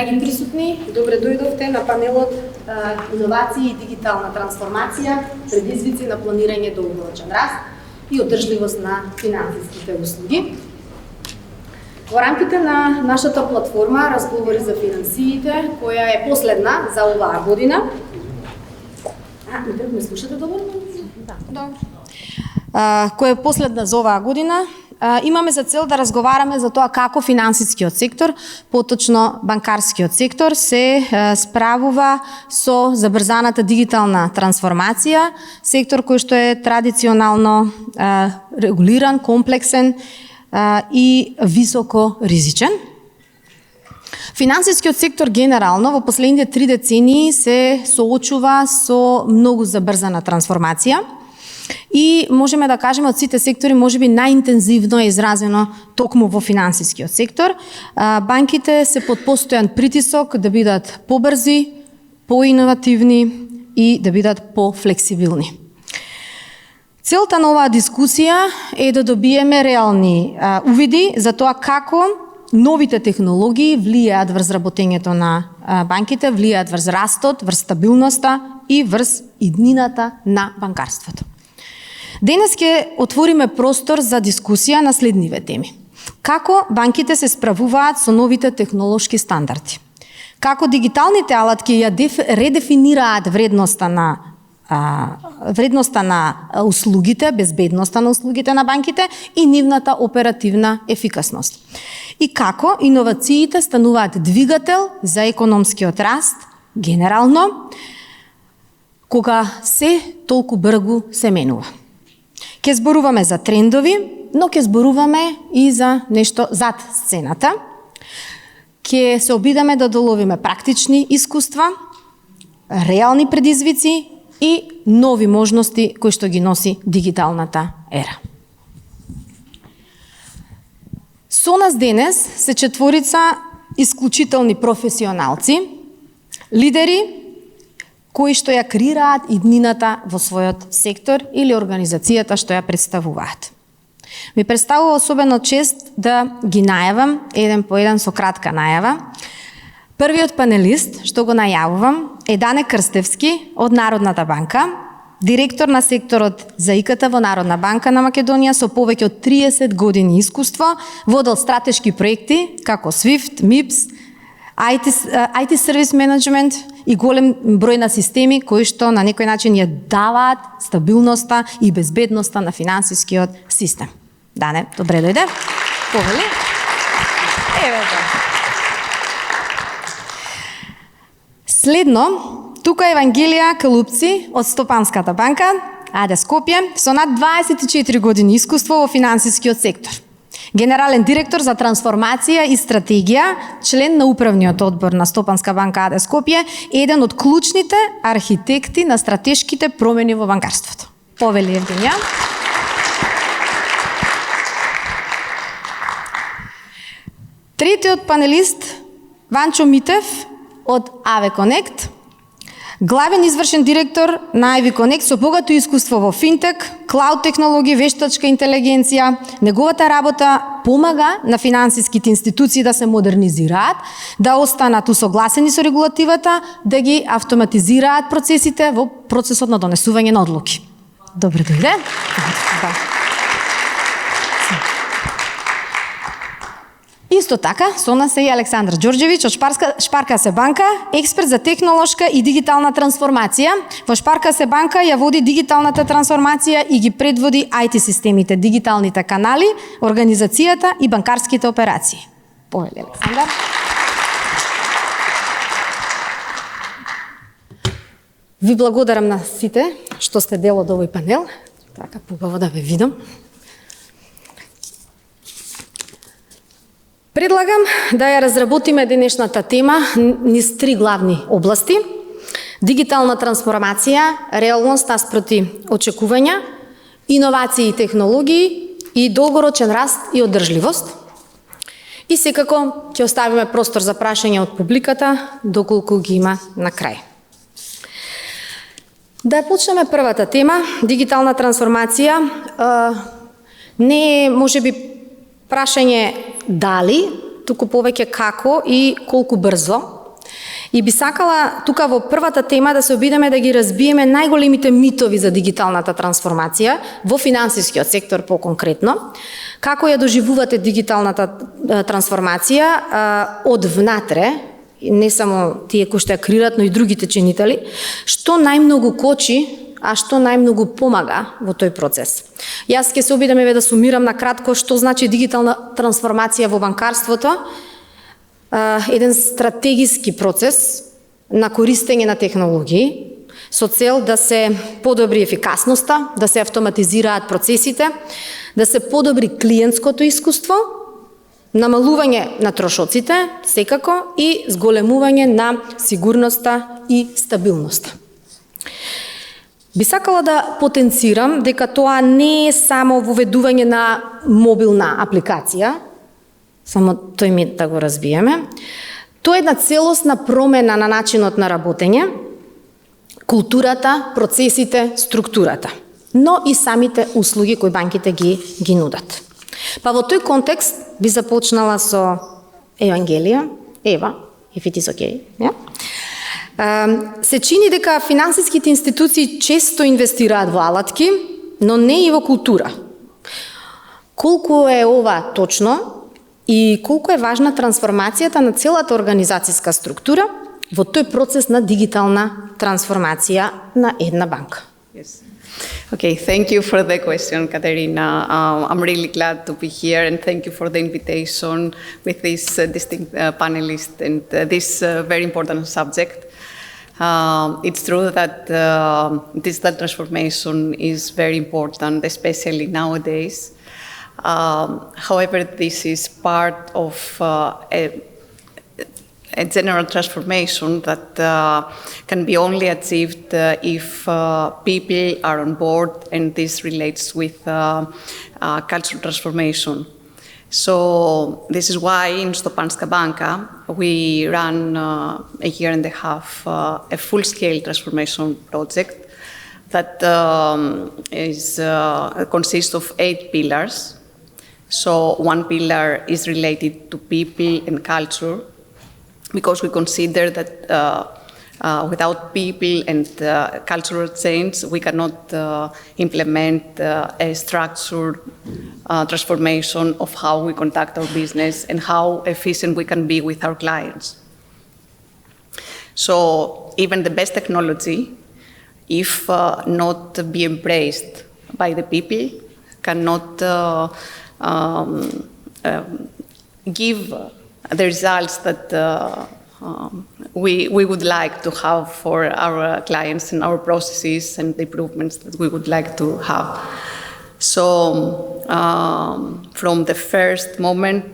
Драги присутни, добре дојдовте на панелот Иновации и дигитална трансформација, предизвици на планирање долгорочен раст и одржливост на финансиските услуги. Во рамките на нашата платформа разговори за финансиите, која е последна за оваа година. Ме слушате добро? Да. Добро. Која е последна за оваа година, имаме за цел да разговараме за тоа како финансискиот сектор, поточно банкарскиот сектор, се справува со забрзаната дигитална трансформација, сектор кој што е традиционално регулиран, комплексен и високо ризичен. Финансискиот сектор генерално во последните 3 децении се соочува со многу забрзана трансформација. И можеме да кажеме од сите сектори можеби најинтензивно е изразено токму во финансискиот сектор. Банките се под постојан притисок да бидат побрзи, поиновативни и да бидат пофлексибилни. Целта на оваа дискусија е да добиеме реални увиди за тоа како новите технологии влијаат врз работењето на банките, влијаат врз растот, врз стабилноста и врз иднината на банкарството. Денес ќе отвориме простор за дискусија на следниве теми. Како банките се справуваат со новите технолошки стандарди? Како дигиталните алатки ја редефинираат вредноста на услугите, безбедноста на услугите на банките и нивната оперативна ефикасност? И како иновациите стануваат двигател за економскиот раст генерално, кога се толку брзо се менува? Ке зборуваме за трендови, но ке зборуваме и за нешто зад сцената. Ке се обидаме да доловиме практични искуства, реални предизвици и нови можности кои што ги носи дигиталната ера. Со нас денес се 4 исклучителни професионалци, лидери кои што ја креираат иднината во својот сектор или организацијата што ја представуваат. Ми представува особено чест да ги најавам еден по еден со кратка најава. Првиот панелист што го најавувам е Дане Крстевски од Народната банка, директор на секторот за ИКТ во Народна банка на Македонија со повеќе од 30 години искуство, водел стратешки проекти како SWIFT, MIPS, IT Service Management и голем број на системи кои што на некој начин ја даваат стабилноста и безбедноста на финансискиот систем. Дане, добре дојде. Повели. Следно, тука е Евангелија Калупци од Стопанската банка, АД Скопје, со над 24 години искуство во финансискиот сектор. Генерален директор за трансформација и стратегија, член на управниот одбор на Стопанска банка АД Скопје, еден од клучните архитекти на стратешките промени во банкарството. Повели Евгенија. Третиот панелист, Ванчо Митев од AV Connect, главен извршен директор на AV Connect со богато искуство во финтек, клауд технологии, вештачка интелигенција. Неговата работа помага на финансиските институции да се модернизираат, да останат усогласени со регулативата, да ги автоматизираат процесите во процесот на донесување на одлуки. Добре дојде. Исто така, со нас е и Александар Ѓорѓевиќ од Шпарка-се банка, експерт за технолошка и дигитална трансформација. Во Шпарка-се банка ја води дигиталната трансформација и ги предводи IT системите, дигиталните канали, организацијата и банкарските операции. Повели, Александар. Ви благодарам на сите што сте дел од овој панел. Така побаво да ве видам. Предлагам да ја разработиме денешната тема низ 3 главни области: дигитална трансформација, реалност наспроти очекувања, иновации и технологии и долгорочен раст и одржливост. И секако ќе оставиме простор за прашања од публиката, доколку ги има на крај. Да ја почнеме првата тема, дигитална трансформација. Не е можеби прашање дали туку повеќе како и колку брзо. И би сакала тука во првата тема да се обидеме да ги разбиеме најголемите митови за дигиталната трансформација во финансискиот сектор по-конкретно. Како ја доживувате дигиталната трансформација од внатре, не само тие кои што ја креират, но и другите чинители, што најмногу кочи, а што најмногу помага во тој процес. Јас ќе се обидам да сумирам на кратко што значи дигитална трансформација во банкарството. Еден стратегиски процес на користење на технологии со цел да се подобри ефикасноста, да се автоматизираат процесите, да се подобри клиентското искуство, намалување на трошоците, секако, и зголемување на сигурноста и стабилноста. Би сакала да потенцирам дека тоа не е само воведување на мобилна апликација, само тој мит да го разбиеме. Тоа е една целосна промена на начинот на работење, културата, процесите, структурата, но и самите услуги кои банките ги нудат. Па во тој контекст би започнала со Евангелија, Ева, if it is okay. Yeah? Се чини дека финансиските институции често инвестираат во алатки, но не и во култура. Колку е ова точно и колку е важна трансформацијата на целата организацијска структура во тој процес на дигитална трансформација на една банка? Yes. Okay, thank you for the question, Katerina. I'm really glad to be here, and thank you for the invitation with this distinct panelist and this very important subject. It's true that digital transformation is very important, especially nowadays. However, this is part of a general transformation that can be only achieved if people are on board, and this relates with cultural transformation. So this is why in Stopanska Banka we ran a year and a half a full-scale transformation project that consists of 8 pillars. So one pillar is related to people and culture, because we consider that without people and cultural change, we cannot implement a structured transformation of how we conduct our business and how efficient we can be with our clients. So even the best technology, if not be embraced by the people, cannot give the results that we would like to have for our clients and our processes and the improvements that we would like to have. So from the first moment,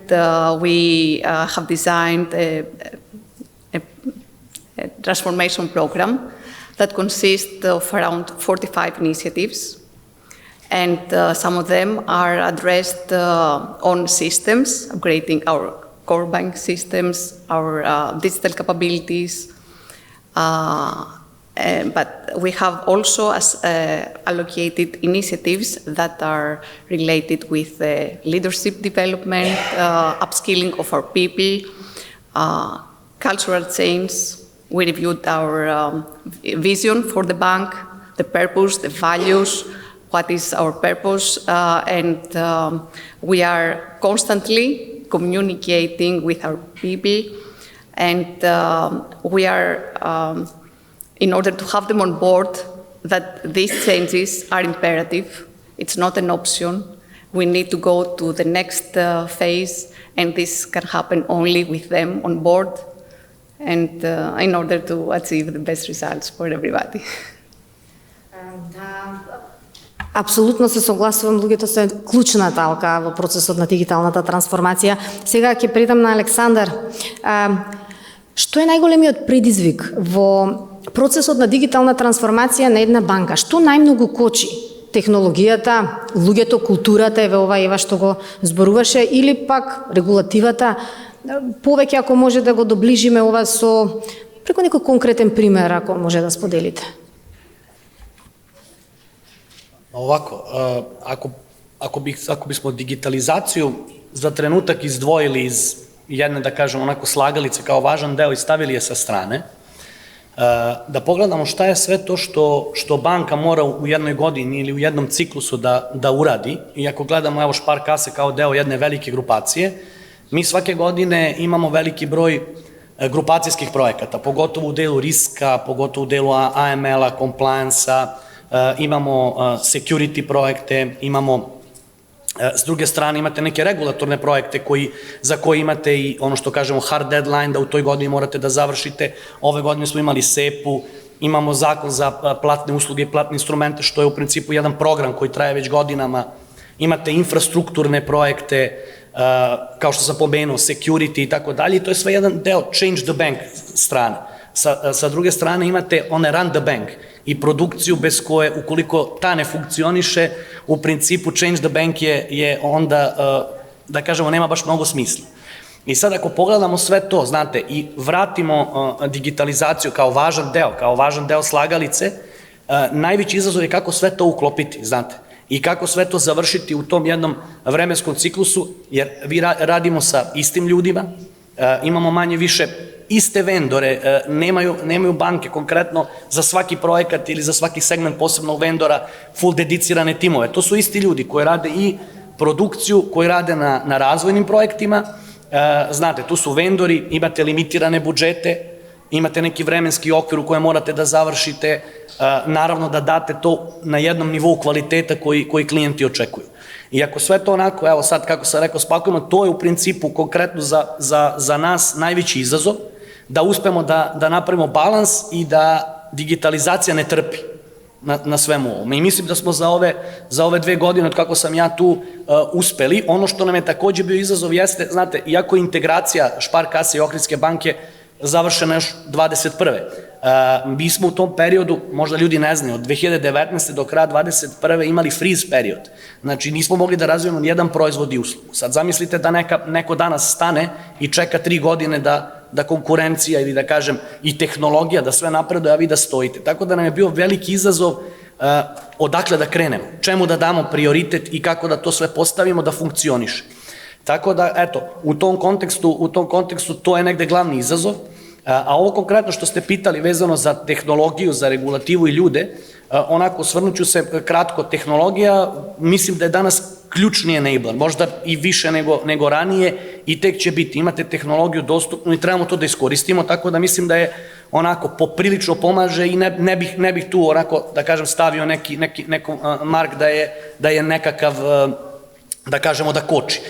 we have designed a transformation program that consists of around 45 initiatives. And some of them are addressed on systems, upgrading our core bank systems, our digital capabilities. But we have also allocated initiatives that are related with leadership development, upskilling of our people, cultural change. We reviewed our vision for the bank, the purpose, the values, what is our purpose, and we are constantly communicating with our people, and we are, in order to have them on board, that these changes are imperative. It's not an option. We need to go to the next phase, and this can happen only with them on board, and in order to achieve the best results for everybody. Апсолутно се согласувам, луѓето се клучна талка во процесот на дигиталната трансформација. Сега ќе предам на Александар. Што е најголемиот предизвик во процесот на дигитална трансформација на една банка? Што најмногу кочи? Технологијата, луѓето, културата, еве ова Ева што го зборуваше, или пак регулативата? Повеќе ако може да го доближиме ова со преку некој конкретен пример, ако може да споделите. Овако, ако бисмо дигитализацију за тренутак издвоили из jedne, da kažem, onako slagalice kao važan deo i stavili je sa strane, da pogledamo šta je sve to što banka mora u jednoj godini ili u jednom ciklusu da uradi, i ako gledamo evo Spar Kase kao deo jedne velike grupacije, mi svake godine imamo veliki broj grupacijskih projekata, pogotovo u delu riska, pogotovo u delu AML-a, compliance-a, imamo security projekte, imamo s druge strane imate neke regulatorne projekte za koje imate i ono što kažemo hard deadline, da u toj godini morate da završite. Ove godine smo imali SEPU, imamo zakon za platne usluge i platne instrumente, što je u principu jedan program koji traje već godinama. Imate infrastrukturne projekte, kao što sam pomenuo, security i tako dalje, i to je sve jedan deo change the bank strane. Sa druge strane imate one run the bank i produkciju bez koje, ukoliko ta ne funkcioniše, u principu change the bank je onda, da kažemo, nema baš mnogo smisla. I sad ako pogledamo sve to, znate, i vratimo digitalizaciju kao važan deo slagalice, najveći izazov je kako sve to uklopiti, znate, i kako sve to završiti u tom jednom vremenskom ciklusu, jer vi radimo sa istim ljudima, imamo manje više iste vendore, nemaju banke konkretno za svaki projekat ili za svaki segment posebnog vendora full dedicirane timove. To su isti ljudi koji rade i produkciju, koji rade na razvojnim projektima, znate, tu su vendori, imate limitirane budžete, imate neki vremenski okvir u kojem morate da završite, naravno da date to na jednom nivou kvaliteta koji klijenti očekuju. I ako sve to onako, evo sad kako sam rekao, spakujemo, to je u principu konkretno za nas najveći izazov, da uspemo da napravimo balans i da digitalizacija ne trpi na svemu ovom. I mislim da smo za ove 2 godine, od kako sam ja tu, uspeli. Ono što nam je takođe bio izazov jeste, znate, iako integracija Spar Kase i Ohridske banke završena još 21. Mi smo u tom periodu, možda ljudi ne znaju, od 2019. do kraja 2021. imali freeze period. Znači, nismo mogli da razvijemo nijedan proizvod i uslugu. Sad zamislite da neko danas stane i čeka 3 godine da konkurencija ili da kažem i tehnologija, da sve napreduje, a vi da stojite. Tako da nam je bio veliki izazov odakle da krenemo, čemu da damo prioritet i kako da to sve postavimo da funkcioniše. Tako da, eto, u tom kontekstu to je negde glavni izazov, a ovo konkretno što ste pitali vezano za tehnologiju, za regulativu i ljude, onako osvrnuću se kratko, tehnologija mislim da je danas ključni enabler, možda i više nego ranije i tek će biti. Imate tehnologiju dostupnu i trebamo to da iskoristimo, tako da mislim da je onako poprilično pomaže i ne bih tu onako, da kažem, stavio neki mark da je nekakav, da kažemo, da koči.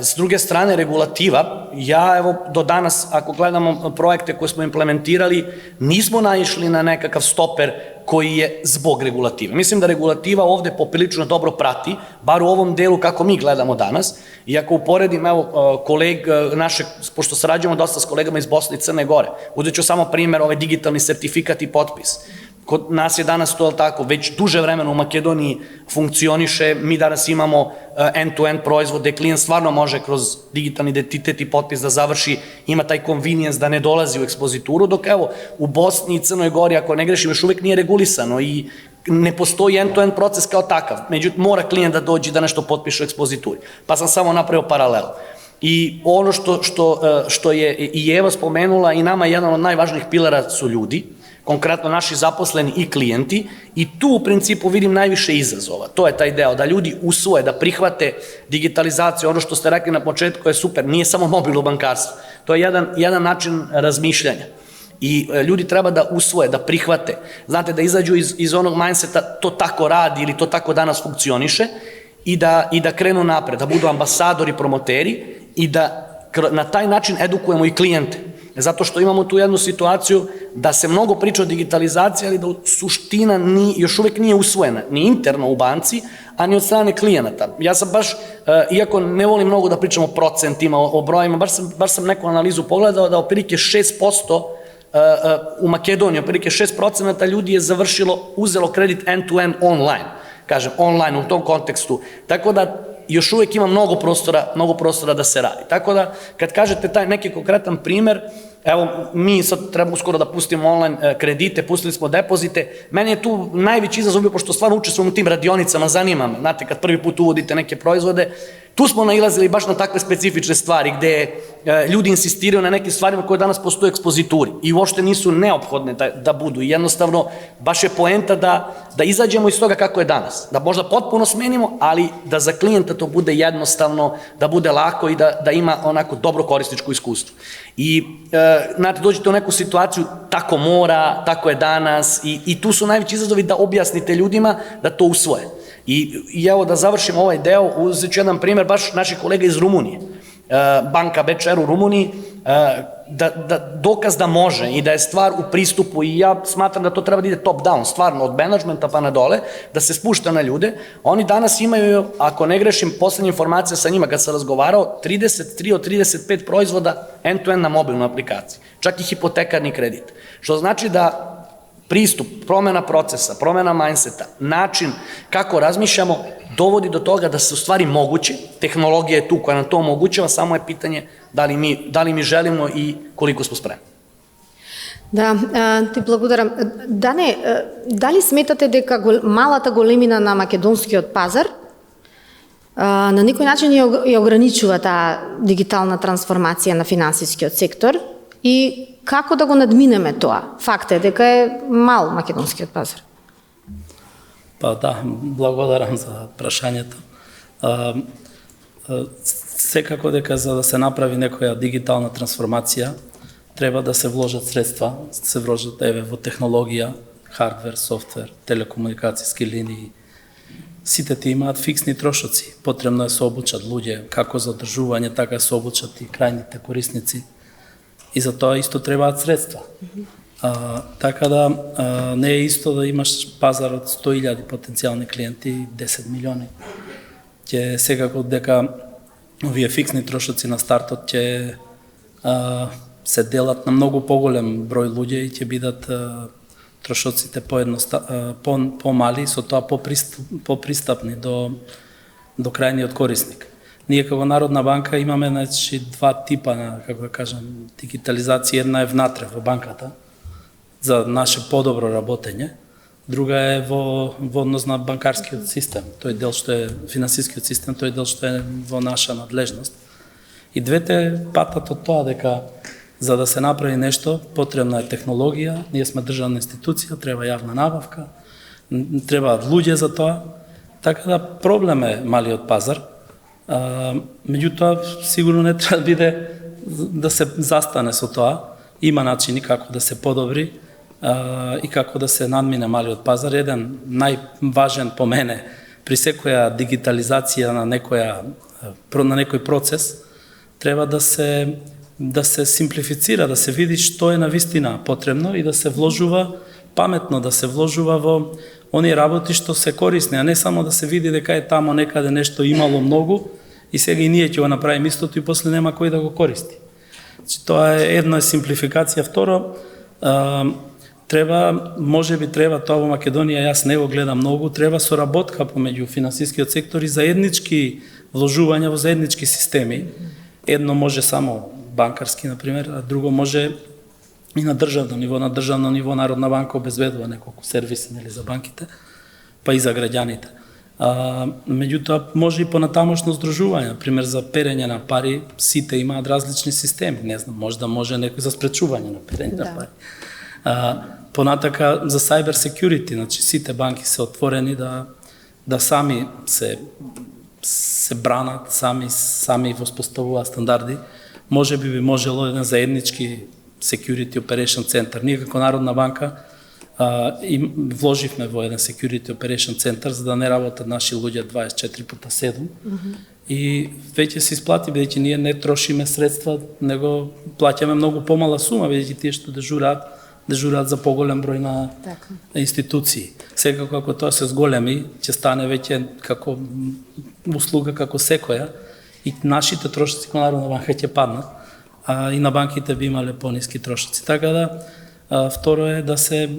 S druge strane, regulativa, ja evo do danas, ako gledamo projekte koje smo implementirali, nismo naišli na nekakav stoper koji je zbog regulative. Mislim da regulativa ovde poprilično dobro prati, bar u ovom delu kako mi gledamo danas, i ako uporedim, evo, naše, pošto sarađujemo dosta s kolegama iz Bosne i Crne Gore, uzet ću samo primer, ovaj digitalni sertifikat i potpis. Kod nas je danas to tako, već duže vremena u Makedoniji funkcioniše, mi danas imamo end-to-end proizvod gde klijent stvarno može kroz digitalni identitet i potpis da završi, ima taj convenience da ne dolazi u ekspozituru, dok evo u Bosni i Crnoj Gori, ako ne grešim, još uvek nije regulisano i ne postoji end-to-end proces kao takav, međutim mora klijent da dođe da nešto potpiše u ekspozituri, pa sam samo napravio paralelu. I ono što je i Eva spomenula i nama jedan od najvažnijih pilara su ljudi, konkretno naši zaposleni i klijenti, i tu u principu vidim najviše izazova. To je taj deo, da ljudi usvoje, da prihvate digitalizaciju, ono što ste rekli na početku je super, nije samo mobilno bankarstvo, to je jedan način razmišljanja. I ljudi treba da usvoje, da prihvate, znate, da izađu iz onog mindseta to tako radi ili to tako danas funkcioniše i da krenu napred, da budu ambasadori, promoteri i da na taj način edukujemo i klijente. Zato što imamo tu jednu situaciju da se mnogo priča o digitalizaciji, ali da suština još uvek nije usvojena, ni interno u banci, a ni od strane klijenata. Ja sam baš, iako ne volim mnogo da pričam o procentima, o brojima, baš sam neku analizu pogledao da otprilike 6% u Makedoniji, otprilike 6% ljudi je uzelo kredit end-to-end online, kažem, online u tom kontekstu. Tako da još uvek ima mnogo prostora da se radi. Tako da, kad kažete taj neki konkretan primer, evo, mi sad trebamo uskoro da pustimo online kredite, pustili smo depozite, meni je tu najveći izazov bio, pošto stvarno učestvujem u tim radionicama, zanima me, znate, kad prvi put uvodite neke proizvode, Tu smo nailazili baš na takve specifične stvari gde ljudi insistiraju na nekim stvarima koje danas postoje u ekspozituri i uopšte nisu neophodne da budu. I jednostavno, baš je poenta da izađemo iz toga kako je danas. Da možda potpuno smenimo, ali da za klijenta to bude jednostavno, da bude lako i da ima onako dobro korisničko iskustvo. I, znate, dođete u neku situaciju, tako mora, tako je danas i tu su najveći izazovi da objasnite ljudima da to usvoje. I evo da završim ovaj deo, uzet ću jedan primjer baš naših kolega iz Rumunije. Banka BCR u Rumuniji, dokaz da može i da je stvar u pristupu i ja smatram da to treba da ide top down, stvarno od menadžmenta pa na dole, da se spušta na ljude. Oni danas imaju, ako ne grešim, poslednja informacija sa njima kad sam razgovarao, 33 od 35 proizvoda end-to-end na mobilnoj aplikaciji, čak i hipotekarni kredit. Što znači da pristup, promena procesa, promena mindseta, način kako razmišljamo, dovodi do toga da se u stvari moguće, tehnologija je tu koja nam to omogućava, samo je pitanje da li mi želimo i koliko smo spremni. Да, ти благодарам. Дане, дали сметате дека малата големина на македонскиот пазар на некој начин ја ограничува таа дигитална трансформација на финансискиот сектор и како да го надминеме тоа? Факт е дека е мал македонскиот пазар. Па да, благодарам за прашањето. Секако дека за да се направи некоја дигитална трансформација, треба да се вложат средства, се вложат во технологија, хардвер, софтвер, телекомуникацијски линии. Сите ти имаат фиксни трошоци. Потребно е се обучат луѓе, како за одржување, така се обучат и крајните корисници. И за тоа исто требаат средства. Така да не е исто да имаш пазар од 100.000 потенцијални клиенти и 10 милиони. Ќе секако дека овие фиксни трошоци на стартот ќе се делат на многу поголем број луѓе и ќе бидат трошоците помали, со тоа попристапни до крајниот корисник. Ние како Народна банка имаме два типа на, како да кажам, дигитализација. Една е внатре во банката за наше подобро работење, друга е во однос на банкарскиот систем. Тој дел што е финансискиот систем, тој дел што е во наша надлежност. И двете патат од тоа дека за да се направи нешто потребна е технологија, ние сме државна институција, треба јавна набавка, треба луѓе за тоа. Така да проблем е малиот пазар. Меѓутоа, сигурно не треба да биде да се застане со тоа. Има начини како да се подобри и како да се надмине малиот пазар. Еден најважен по мене при секоја дигитализација на некој процес треба да се симплифицира, да се види што е навистина потребно и да се вложува паметно, да се вложува во оние работи што се корисни, а не само да се види дека е тамо некаде нешто имало многу и сега и ние ќе го направиме истото и после нема кој да го користи. Тоа е едно е симплификација, второ можеби треба тоа во Македонија, јас не го гледам многу, треба соработка помеѓу финансискиот сектор и заеднички вложувања во заеднички системи. Едно може само банкарски, например, а друго може и на државно ниво. На државно ниво Народна банка обезбедува неколку сервиси за банките, па и за граѓаните. Меѓутоа, може и понатамошно здружување, например, за перење на пари, сите имаат различни системи, не знам, може некој за спречување на перење на пари. Понатака за cyber security, значи сите банки се отворени да сами се бранат, сами воспоставуваат стандарди. Може би можело еден заеднички security operation центар. Ние како Народна банка вложивме во еден security operation центар за да не работат наши луѓе 24/7. И веќе се исплати, бидејќи ние не трошиме средства, него плаќаме многу помала сума, бидејќи тие што дежурат за поголем број на институции. Секако ако тоа се зголеми, ќе стане веќе како услуга како секоја и нашите трошоци како Народна банка ќе паднат, а и на банките би имале пониски трошоци. Така да, второ е да се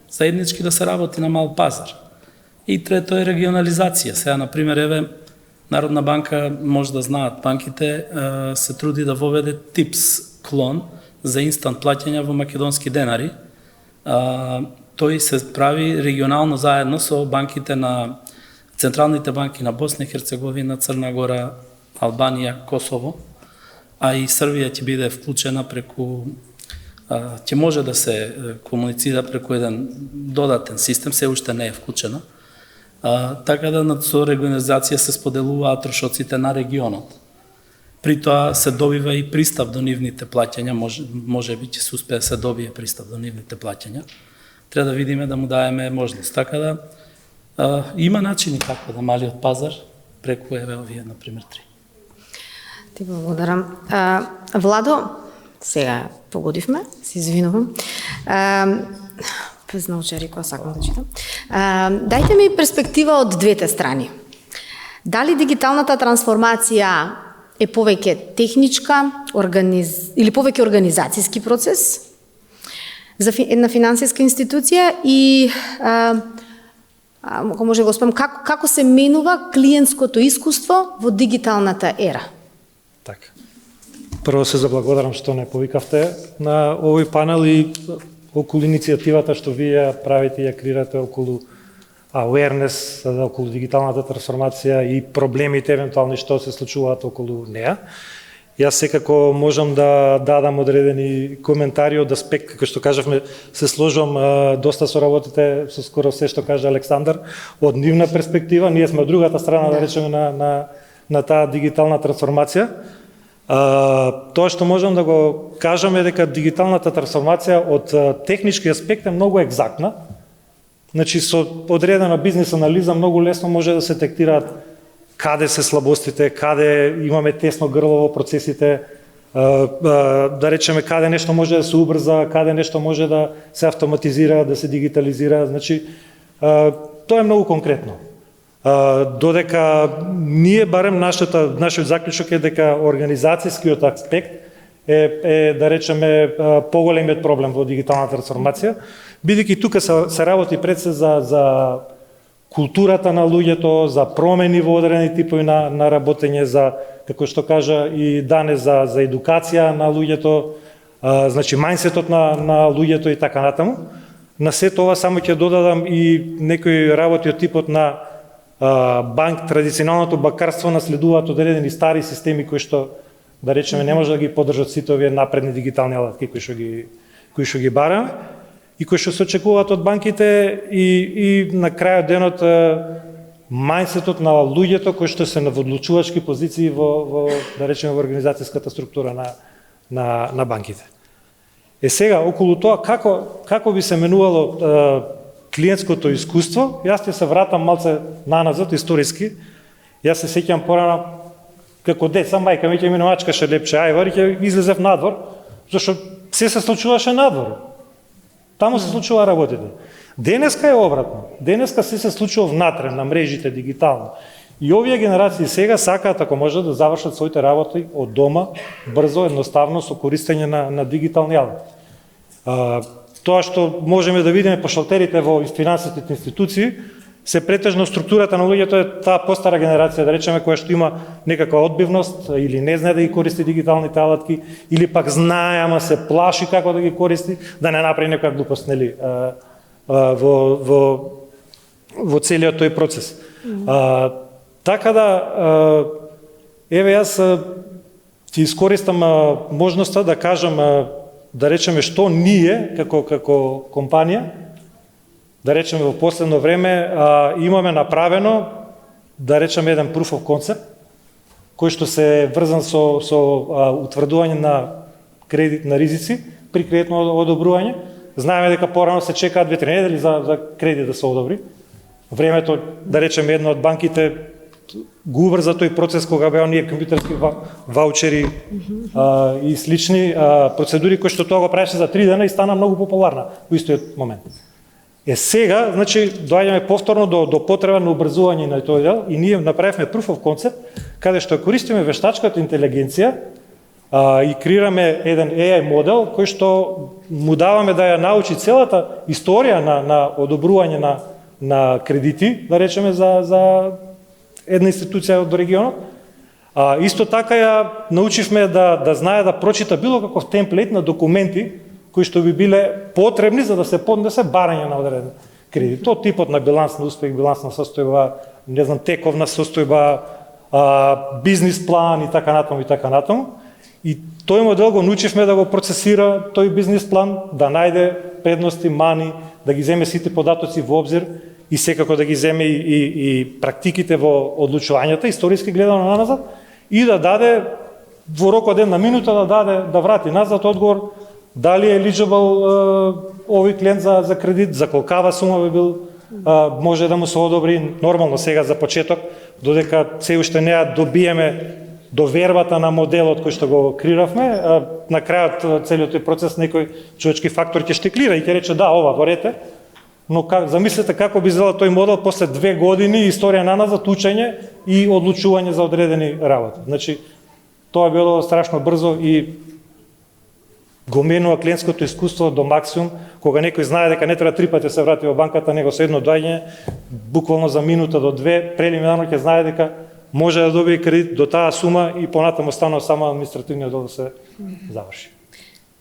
заеднички да се работи на мал пазар. И трето е регионализација. Сега, например, еве, Народна банка, може да знаат банките, се труди да воведе ТИПС клон за инстант плаќања во македонски денари. Тој се прави регионално заедно со банките на централните банки на Босна и Херцеговина, Црна Гора, Албанија, Косово, а и Србија ќе биде вклучена преку ќе може да се комуницира преку еден додатен систем, се уште не е вклучена. Така да на со регионализација се споделуваат трошоците на регионот. При тоа се добива и пристап до нивните плаќања, може би ќе се успее да се добие пристап до нивните плаќања. Треба да видиме да му даеме можност. Така да има начини како да малиот пазар преку овие, например, 3. Ти благодарам. Владо, сега погодивме, се извинувам. Без научари која сакам да читам. Дајте ми перспектива од двете страни. Дали дигиталната трансформација е повеќе техничка или повеќе организацијски процес за една финансиска институција и ако може го спомнам, како се менува клиентското искуство во дигиталната ера? Така. Прво се заблагодарам што не повикавте на овој панел и околу иницијативата што вие правите и ја креирате околу awareness, околу дигиталната трансформација и проблемите евентуални што се случуваат околу неа. Јас секако можам да дадам одредени коментари од аспект, како што кажавме, се сложувам доста со работите со скоро се што кажа Александар, од нивна перспектива, ние сме од другата страна, да речеме, на таа дигитална трансформација. Тоа што можам да го кажам е дека дигиталната трансформација од технички аспект е многу екзактна. Значи, со одредена бизнес анализа многу лесно може да се детектираат каде се слабостите, каде имаме тесно грло во процесите, да речеме каде нешто може да се убрза, каде нешто може да се автоматизира, да се дигитализира. Значи, тоа е многу конкретно. Додека ние барем нашиот заклучок е дека организацијскиот аспект е да речеме поголемиот проблем во дигиталната трансформација, бидејќи тука се работи пред се за културата на луѓето, за промени во одредени типови на работење, за, како што кажа и Дане, за едукација на луѓето, значи мајндсетот на луѓето и така натаму. На сето ова само ќе додадам и некои работи од типот на традиционалното банкарство наследуваат одредени стари системи кои што, да речеме, не може да ги поддржат сите овие напредни дигитални алатки кои што ги бараме и кои што се очекуваат од банките и на крајот денот мајндсетот на луѓето кои што се на одлучувачки позиции во да речеме во организацијската структура на банките. Сега околу тоа како би се менувало клиентското искуство, јас ќе се вратам малце наназад историски. Јас се сеќам порано како деца, мајка ми ќе ми намачкаше лепче ајвар и ќе излезев надвор, зашто се случуваше надвор. Таму се случува работите. Денеска е обратно. Денеска се случува внатре на мрежите дигитално. И овие генерации сега сакаат ако може да завршат своите работи од дома, брзо, едноставно со користење на дигитални алати. Тоа што можеме да видиме по шалтерите во финансиските институции, се претежно структурата на луѓето е таа постара генерација, да речеме, која што има некаква одбивност или не знае да ги користи дигиталните алатки, или пак знае, ама се плаши како да ги користи, да не направи некоја глупост, нели, во целиот тој процес. Така да, еве јас ќе искористам можноста да кажам, да речеме, што ние како компанија, да речеме во последно време имаме направено, да речеме еден proof of concept, кој што се врзан со утврдување на кредит на ризици при кредитно одобрување. Знаеме дека порано се чекаат 2-3 недели за кредит да се одобри. Времето, да речеме, една од банките го убрза тој процес кога беа оние компјутерски ваучери и слични процедури кои што тоа го правеше за 3 дена и стана многу популарна во истиот момент. Сега, значи, доаѓаме повторно до потреба на убрзување на тој дел и ние направивме proof of concept каде што користиме вештачката интелигенција и креираме еден AI модел кој што му даваме да ја научи целата историја на одобрување на кредити, да речеме, за една институција од регионот. Исто така ја научивме да знае да прочита било каков темплейт на документи кои што би биле потребни за да се поднесе барање на одреден кредит. Тоа типот на биланс на успех, биланс на состојба, не знам, тековна состојба, бизнис план и така натаму. И тој модел го научивме да го процесира тој бизнис план, да најде предности, мани, да ги земе сите податоци во обзир и секако да ги земе и практиките во одлучувањата, историски гледано на назад, и да даде во рок од една минута да врати назад одговор дали е eligible овој клиент за кредит, за колкава сума би бил, може да му се одобри. Нормално сега за почеток, додека се уште не ја добиеме довербата на моделот кој што го креиравме, на крајот целиот тој процес некој човечки фактор ќе штеклира и ќе рече да, ова ворете, но замислете како би изгледал тој модел после 2 години историја наназад, учење и одлучување за одредени работи. Значи, тоа било страшно брзо и го менува клиентското искуство до максимум, кога некој знае дека не треба 3 пати се врати во банката, него со едно доаѓање, буквално за минута до 2, прелиминарно ќе знае дека може да добие кредит до таа сума и понатаму станува само административниот дел да се заврши.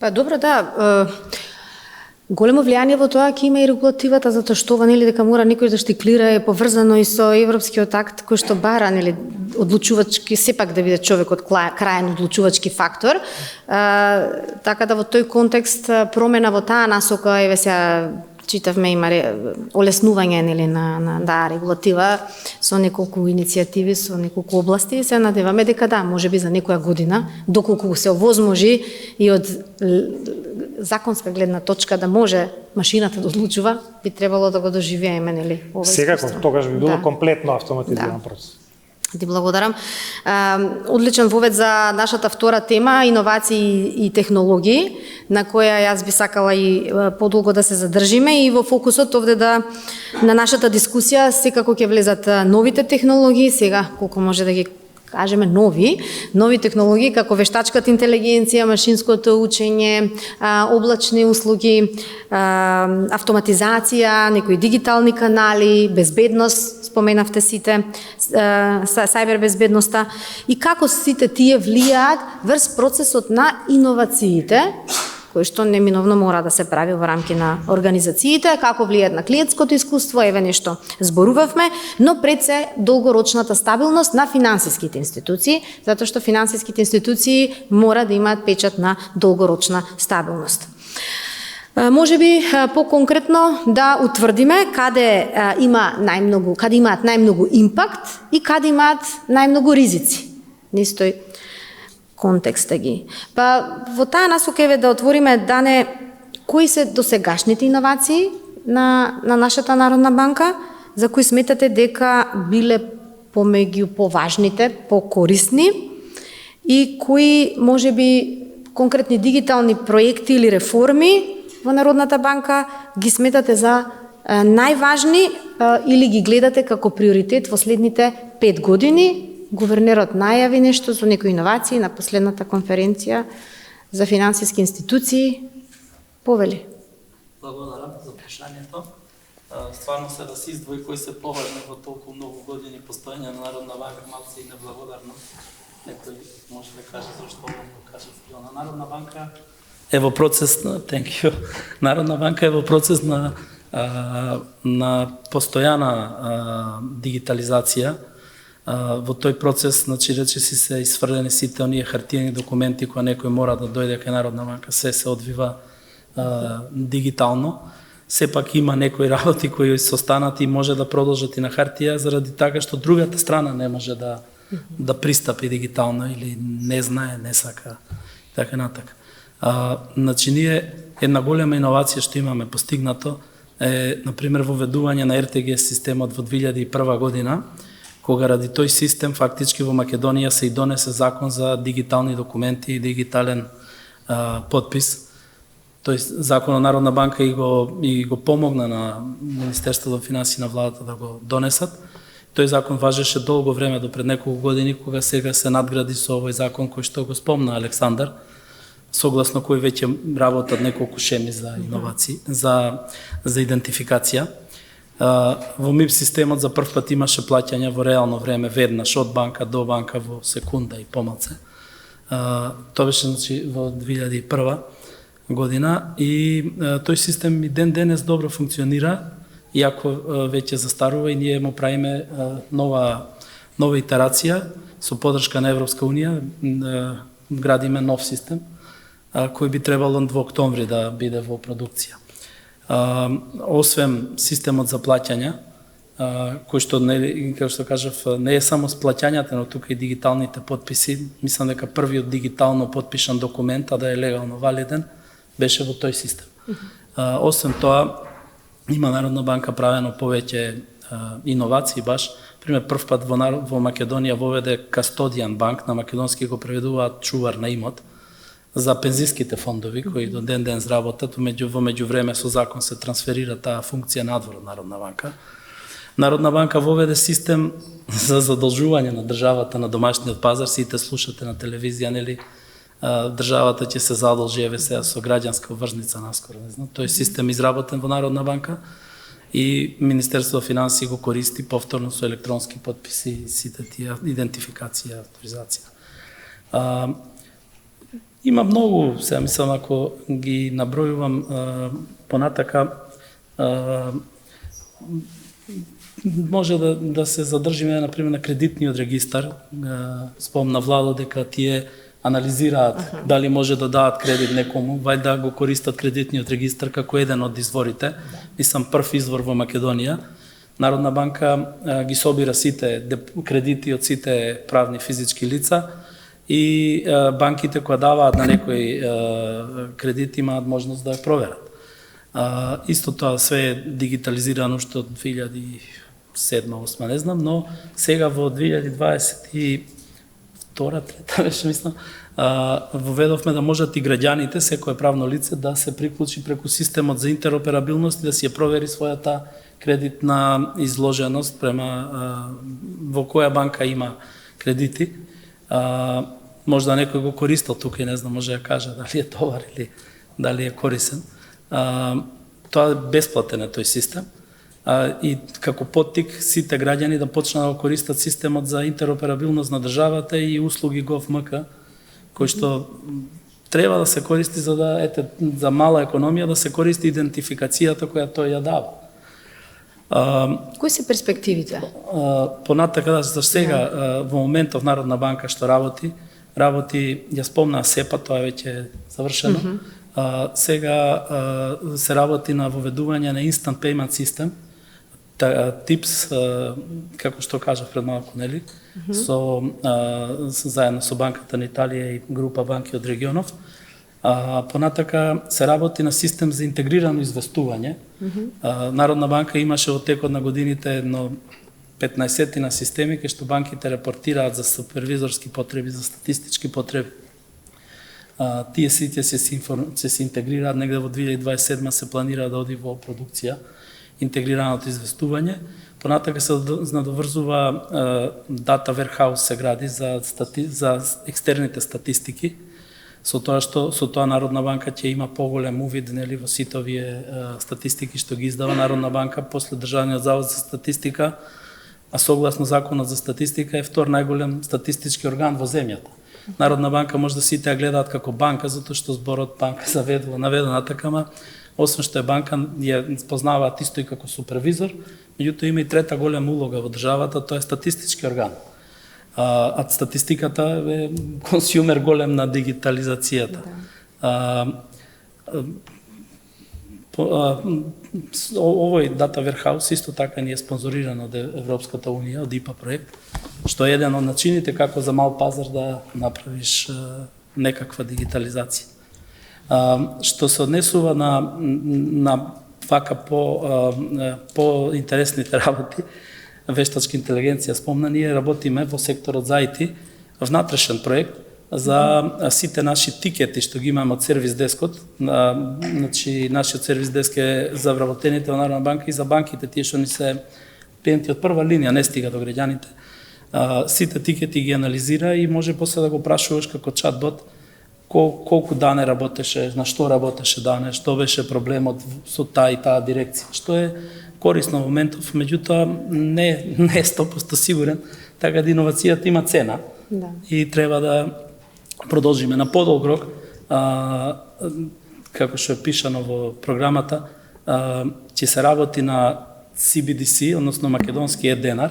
Па добро, да. Големо влијание во тоа ќе има и регулативата, затоа што ова нели дека мора некој да штиклира е поврзано и со европскиот акт кој што бара нели одлучувачки, сепак да биде човекот крајен одлучувачки фактор. Така да во тој контекст промена во таа насока, еве сега читавме има олеснување нели на регулатива со неколку иницијативи, со неколку области и се надеваме дека да, можеби за некоја година, доколку се овозможи и од законска гледна точка да може машината да одлучува, би требало да го доживееме нели ова искуство. Секако, тогаш би било комплетно автоматизиран процес. Ти благодарам. Одличен вовед за нашата втора тема, иновации и технологии, на која јас би сакала и подолго да се задржиме и во фокусот овде на нашата дискусија секако ќе влезат новите технологии, сега колку може да ги кажеме нови технологии како вештачката интелигенција, машинското учење, облачни услуги, автоматизација, некои дигитални канали, безбедност, споменавте сите, сајбер безбедноста и како сите тие влијаат врз процесот на иновациите, кој што неминовно мора да се прави во рамки на организациите, како влијаат на клиентското искуство, еве нешто зборувавме, но пред се долгорочната стабилност на финансиските институции, затоа што финансиските институции мора да имаат печат на долгорочна стабилност. Може би по-конкретно да утврдиме каде имаат најмногу импакт и каде имаат најмногу ризици. Нестој контекста ги. Па во таа насока еве да отвориме дане кои се досегашните иновации на нашата Народна банка, за кои сметате дека биле помеѓу поважните, покорисни и кои можеби конкретни дигитални проекти или реформи во Народната банка ги сметате за најважни или ги гледате како приоритет во следните 5 години. Гувернерот најави нешто за некои иновации на последната конференција за финансиски институции. Повели. Благодарам за прашањето. Стварно се да се издвои кои се поважни во толку многу години постоење на Народна банка, малку и неблагодарно. Некој може да каже зашто го каже на Народна банка е во процес на Народна банка е во процес на постојана дигитализација. Во тој процес, значи, речиси се исфрлени сите оние хартиени документи кои некој мора да дојде кај Народна банка, се одвива дигитално. Сепак има некои работи кои се останат и може да продолжат и на хартија, заради така што другата страна не може да пристапи дигитално или не знае, не сака, така натака. Значи, ние една голема иновација што имаме постигнато е, например, воведување на РТГ системот во 2001 година, кога ради тој систем фактички во Македонија се и донесе закон за дигитални документи и дигитален подпис. Тој закон на Народна банка и го помогна на Министерството за финансии на владата да го донесат. Тој закон важеше долго време до пред неколку години, кога сега се надгради со овој закон кој што го спомна Александар, согласно кој веќе работат неколку шеми за иновации, за идентификација. Во МИП системот за прв пат имаше плаќања во реално време, веднаш од банка до банка во секунда и помалце. Тоа беше, значи, во 2001 година и тој систем и ден денес добро функционира, иако веќе застарува и ние му правиме нова нова итерација со поддршка на Европска Унија градиме нов систем кој би требало во октомври да биде во продукција. Освен системот за плаќања, кој што, како што кажав, не е само с плаќањата, но тука и дигиталните подписи. Мислам дека првиот дигитално подпишан документ, а да е легално валиден, беше во тој систем. Освен тоа, има Народна банка правено повеќе иновации баш. Пример, прв пат во Македонија воведе кастодијан банк, на македонски го преведуваат чувар на имот, за пензиските фондови, кои до ден заработат, во меѓувреме со закон се трансферира таа функција надвор од Народна банка. Народна банка воведе систем за задолжување на државата на домашниот пазар, сите слушате на телевизија, нели, државата ќе се задолжи еве сега со граѓанска врзница наскоро, не знам. Тој систем изработен во Народна банка и Министерство финансии го користи повторно со електронски подписи, сите тие идентификација, авторизација. Има многу, сега мислам, ако ги набројувам понатака, може да се задржиме, например, на кредитниот регистар. Спомна Владо дека тие анализираат дали може да дадат кредит некому, вај да го користат кредитниот регистар како еден од изворите. Мислам, прв извор во Македонија. Народна банка ги собира сите кредити од сите правни физички лица и банките кои даваат на некој кредит имаат можност да ја проверат. Исто тоа све е дигитализирано што од 2007-2008, не знам, но сега во 2022-2023 беше, мислам, воведовме да можат и граѓаните, секое правно лице, да се приклучи преку системот за интероперабилност и да си ја провери својата кредитна изложеност према во која банка има кредити. Може да некој го користел тука и не знам, може да каже дали е товар или дали е корисен. Тоа е бесплатен е тој систем. И како поттик сите граѓани да почнат да користат системот за интероперабилност на државата и услуги GovMK, кој што треба да се користи за да за мала економија да се користи идентификацијата која тој ја дава. Кои се перспективите? Понатака за сега во моментов Народна банка што работи, ја спомна СЕПА, тоа веќе е завршено. Сега се работи на воведување на Instant Payment System, TIPS, како што кажав пред малку, нели, заедно со Банката на Италија и група банки од регионов. Понатака се работи на систем за интегрирано известување. Народна банка имаше во текот на годините едно 15 на системи кај што банките репортираат за супервизорски потреби, за статистички потреби. Тие сите се интегрираат, негде во 2027 се планира да оди во продукција интегрираното известување. Понатака се надоврзува Data Warehouse се гради за екстерните статистики. Со тоа Народна банка ќе има поголем увид, нели, во сите овие статистики што ги издава Народна банка, после Државниот завод за статистика, а согласно Законот за статистика е втор најголем статистички орган во земјата. Народна банка може да сите ја гледаат како банка, затоа што зборот банка наведена така, освен што е банка, ја познаваат исто и како супервизор, меѓутоа има и трета голема улога во државата, тоа е статистички орган. А статистиката е консумер голем на дигитализацијата. Овој Data Warehouse исто така ни е спонзориран од Европската Унија, од ИПА проект, што е еден од начините како за мал пазар да направиш некаква дигитализација. Што се однесува на вака по-интересните работи, вештачка интелигенција спомна, ние работиме во секторот за IT, внатрешен проект за сите наши тикети што ги имаме од сервис дескот. Значи, нашиот сервис деск е за вработените во Народна банка и за банките, тие што ни се клиенти од прва линија, не стига до граѓаните. Сите тикети ги анализира и може после да го прашуваш како чатбот колку дане работеше, на што работеше дане, што беше проблемот со таа и таа дирекција, што е корисно во моментов, меѓутоа не е 100% сигурен, така да иновацијата има цена и треба да продолжиме на подолг рок, како што е пишано во програмата, ќе се работи на CBDC, односно македонски е денар,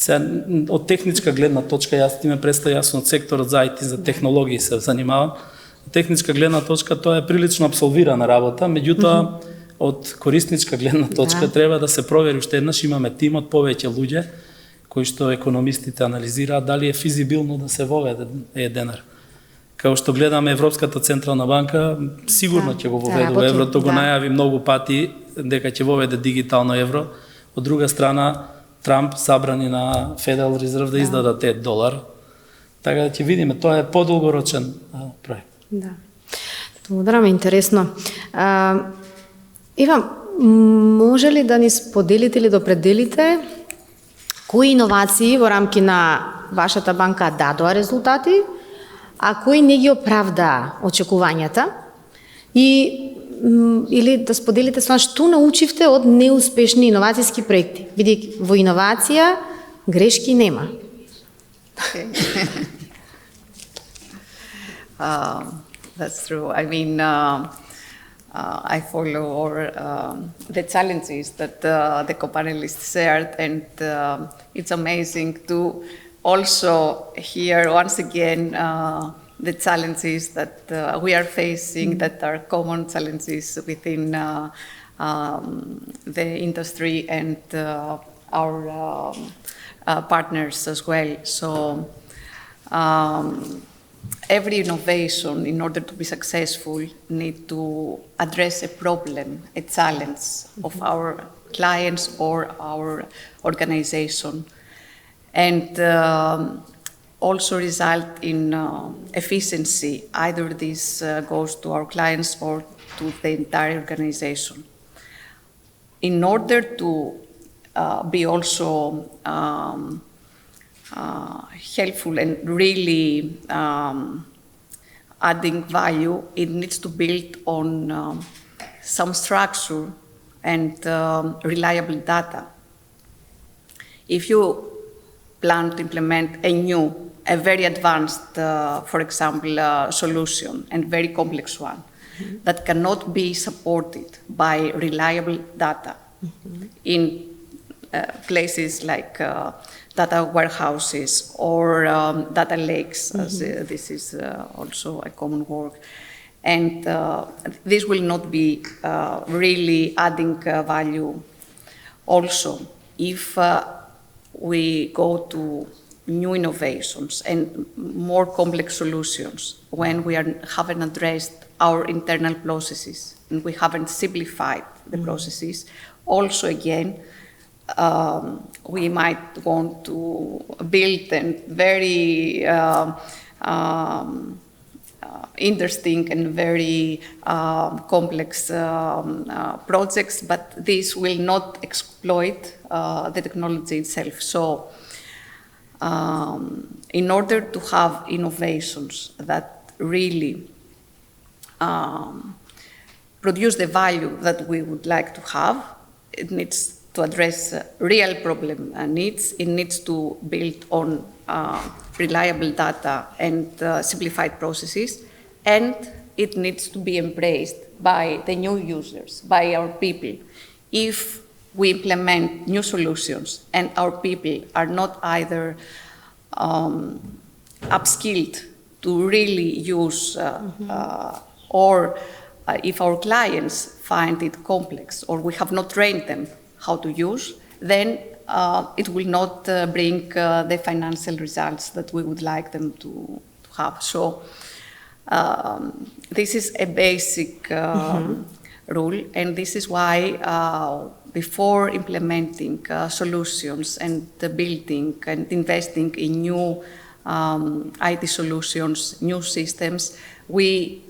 Од техничка гледна точка, јас ти ме представи, јас сум од секторот за IT, за технологии се занимавам. Од техничка гледна точка тоа е прилично апсолвирана работа, меѓутоа од корисничка гледна точка треба да се провери уште еднаш, имаме тим од повеќе луѓе кои што економистите анализираат дали е физибилно да се воведе ДНР. Као што гледаме Европската централна банка, сигурно ќе го воведе еврото, го најави многу пати дека ќе воведе дигитално евро. Од друга страна, Трамп забрани на Federal Reserve да издадат $1. Така да ќе видиме, тоа е подолгорочен проект. Да. Благодарам, интересно. Ива, може ли да ни споделите или да определите кои иновации во рамки на вашата банка дадоа резултати, а кои не ги оправдаа очекувањата? Или да споделите со нас што научивте од неуспешни иновацијски проекти? Види, во иновација грешки нема. That's true. I mean, I follow the challenges that the co-panelists shared, and it's amazing to also hear once again the challenges that we are facing, that are common challenges within the industry and our partners as well. So every innovation, in order to be successful, need to address a problem, a challenge of our clients or our organization, and also result in efficiency. Either this goes to our clients or to the entire organization. In order to be also helpful and really adding value, it needs to build on some structure and reliable data. If you plan to implement a very advanced, for example, solution, and very complex one, that cannot be supported by reliable data in places like data warehouses or data lakes, as this is also a common work. And this will not be really adding value. Also, if we go to new innovations and more complex solutions, when we haven't addressed our internal processes and we haven't simplified the processes, also again, we might want to build a very interesting and very complex projects, but this will not exploit the technology itself. So, in order to have innovations that really produce the value that we would like to have, it needs to address real problem needs. It needs to build on reliable data and simplified processes, and it needs to be embraced by the new users, by our people. If we implement new solutions and our people are not either upskilled to really use, or if our clients find it complex or we have not trained them how to use, then it will not bring the financial results that we would like them to have. So this is a basic rule, and this is why before implementing solutions and building and investing in new IT solutions, new systems, we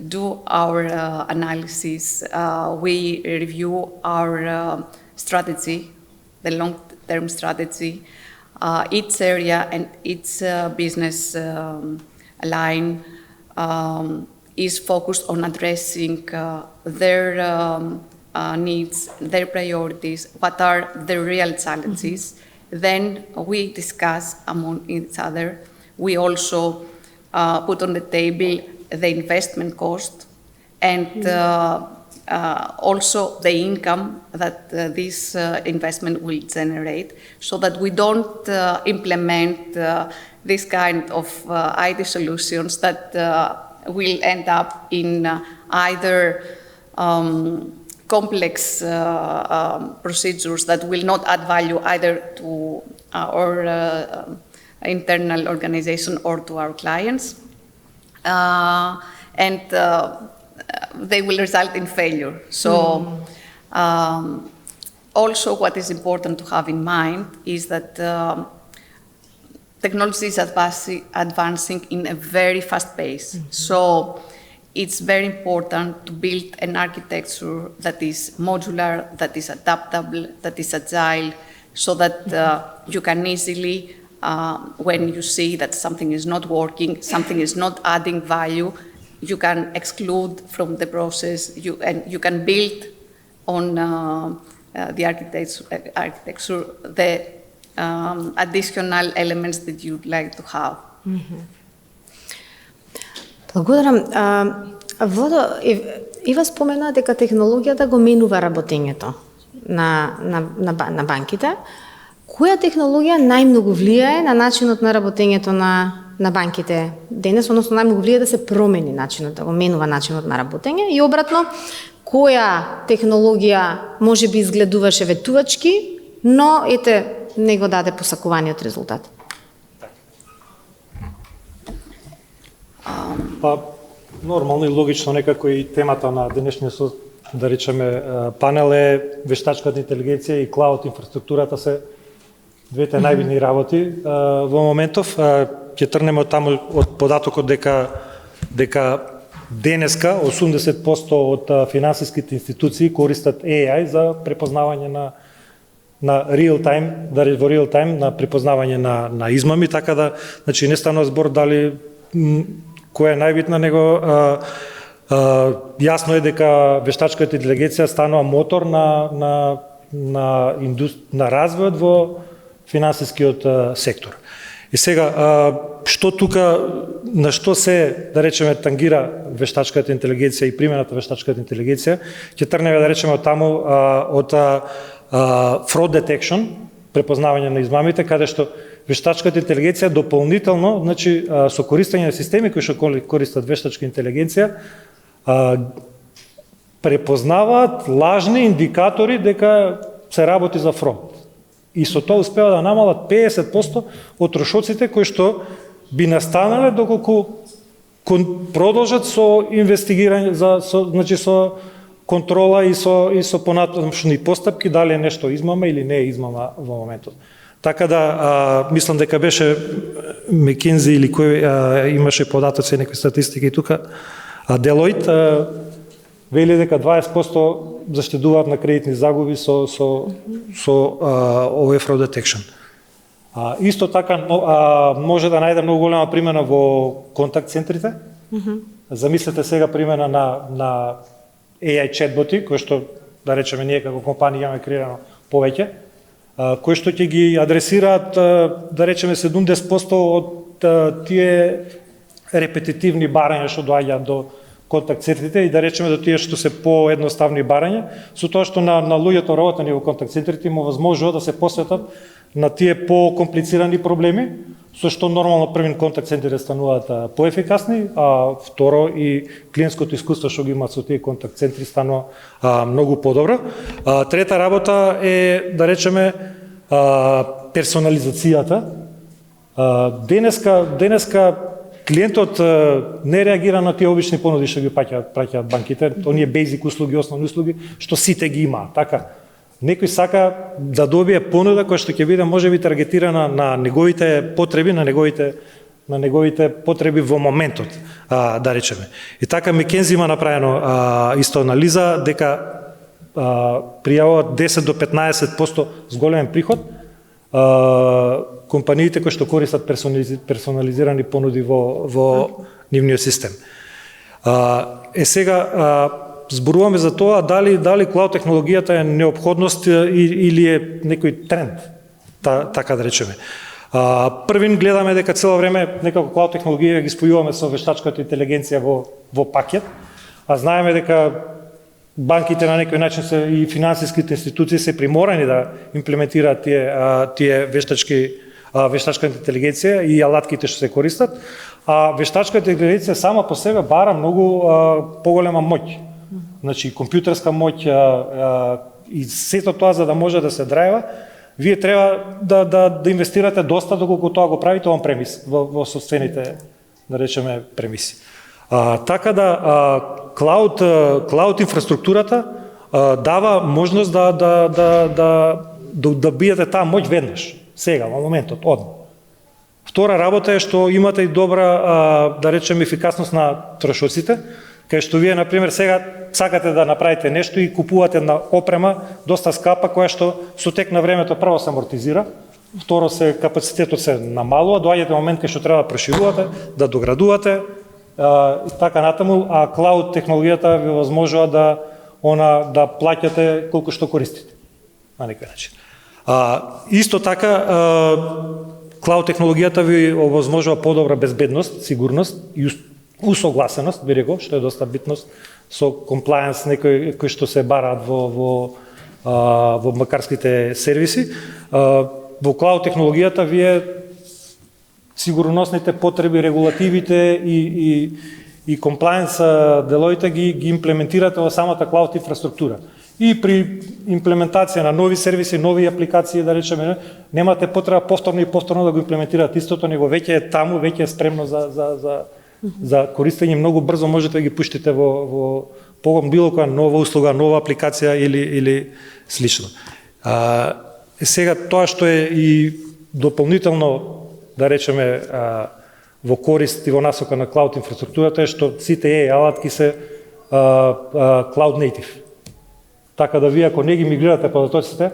do our analysis, we review our strategy, the long-term strategy, each area and each business line is focused on addressing their needs, their priorities, what are the real challenges. Then we discuss among each other. We also put on the table the investment cost and also the income that this investment will generate, so that we don't implement this kind of IT solutions that will end up in either complex procedures that will not add value either to our internal organization or to our clients, and they will result in failure. So also what is important to have in mind is that technology is advancing in a very fast pace. So it's very important to build an architecture that is modular, that is adaptable, that is agile, so that you can easily, when you see that something is not working, something is not adding value, you can exclude from the process, and you can build on the architecture the additional elements that you'd like to have. Благодарам. Ива спомена дека технологијата го менува работењето на банките. Која технологија најмногу влијае на начинот на работењето на банките денес, односно најмногу влијае да се промени начинот, да го менува начинот на работење, и обратно, која технологија може би изгледуваше ветувачки, но ете не го даде посакуваниот резултат? Па, нормално и логично некако и темата на денешниот, да речеме, панел е вештачката интелигенција и клауд инфраструктурата се двете најбитни работи во моментов. Ќе тргнеме од таму од податокот дека денеска 80% од финансиските институции користат AI за препознавање на real time, во real time на препознавање на измами, така да, значи не станува збор дали која е најбитна, него јасно е дека вештачката интелигенција станува мотор на развојот во финансискиот сектор. И сега, што тука, на што се, да речеме, тангира вештачката интелигенција и примената вештачката интелигенција, ќе тргнеме, да речеме, од таму, од fraud detection, препознавање на измамите, каде што вештачката интелигенција дополнително, значи, со користење на системи кои што користат вештачка интелигенција, препознаваат лажни индикатори дека се работи за фрод. И со тоа успева да намалат 50% од трошоците кои што би настанале доколку продолжат со инвестигирање, значи со контрола и со понатамошни постапки дали е нешто измама или не е измама во моментот. Така да, мислам дека беше Макинзи или кој имаше податоци, некои статистики тука, Deloitte вели дека 20% заштедуваат на кредитни загуби со овој fraud detection. Исто така може да најде многу голема примена во контакт центрите. Замислете сега примена на AI чатботи, кои што, да речеме, ние како компанија имаме креирано повеќе, кои што ќе ги адресираат, да речеме, 70% од тие репетитивни барања што доаѓаат до контакт центрите и, да речеме, до тие што се поедноставни барања, со тоа што на луѓето работени во контакт центрите има возможност да се посветат на тие покомплицирани проблеми, со што нормално првин контакт центри стануваат поефикасни, а второ и клиентското искуство што ги имаат со тие контакт центри станува многу подобро. Трета работа е, да речеме, персонализацијата. Денеска клиентот не реагира на тие обични понуди што ги праќаат банките, оние basic услуги, основни услуги што сите ги имаат, така. Некој сака да добие понуда која што ќе биде можеби таргетирана на неговите потреби, на неговите потреби во моментот, да речеме. И така Макинзи има направено исто анализа дека пријавуваат 10 до 15% зголемен приход компаниите кои што користат персонализирани понуди во нивниот систем. Сега зборуваме за тоа дали клауд технологијата е неопходност или е некој тренд, така да речеме. Првин гледаме дека цело време некако клауд технологија ги спојуваме со вештачката интелигенција во пакет, а знаеме дека банките на некој начин се и финансиските институции се приморани да имплементираат тие вештачка интелигенција и алатките што се користат, а вештачката интелигенција сама по себе бара многу поголема моќ. Значи компјутерска моќ и сето тоа за да може да се драјва, вие треба да инвестирате доста доколку тоа го правите он премис во собствените, да речеме, премиси. Така да клауд инфраструктурата дава можност да биете таа моќ веднаш, сега, во моментот, одма. Втора работа е што имате и добра, да речеме, ефикасност на трошоците, кај што вие, например, сега сакате да направите нешто и купувате на опрема доста скапа, која што со тек на времето прво се амортизира, второ капацитетот се намалува, доаѓате момент кај што треба да проширувате, да доградувате, и така натаму, а клауд технологијата ви возможува да плаќате колку што користите, на некој начин. Исто така, клауд технологијата ви овозможува подобра безбедност, сигурност и усогласеност, би рекол, што е доста битност со комплајенс некој кој што се бараат во банкарските сервиси. Во клауд технологијата вие сигурносните потреби, регулативите и комплајенс делоите ги имплементирате во самата клауд инфраструктура. И при имплементација на нови сервиси, нови апликации, да речеме, немате потреба повторно и повторно да го имплементирате истото, него веќе е таму, веќе е спремно за користење, многу брзо можете да ги пуштите во било која нова услуга, нова апликација или слично. Сега тоа што е и дополнително, да речеме, во корист и во насока на клауд инфраструктурата е што сите алатки се cloud native. Така да вие ако не ги мигрирате податоците,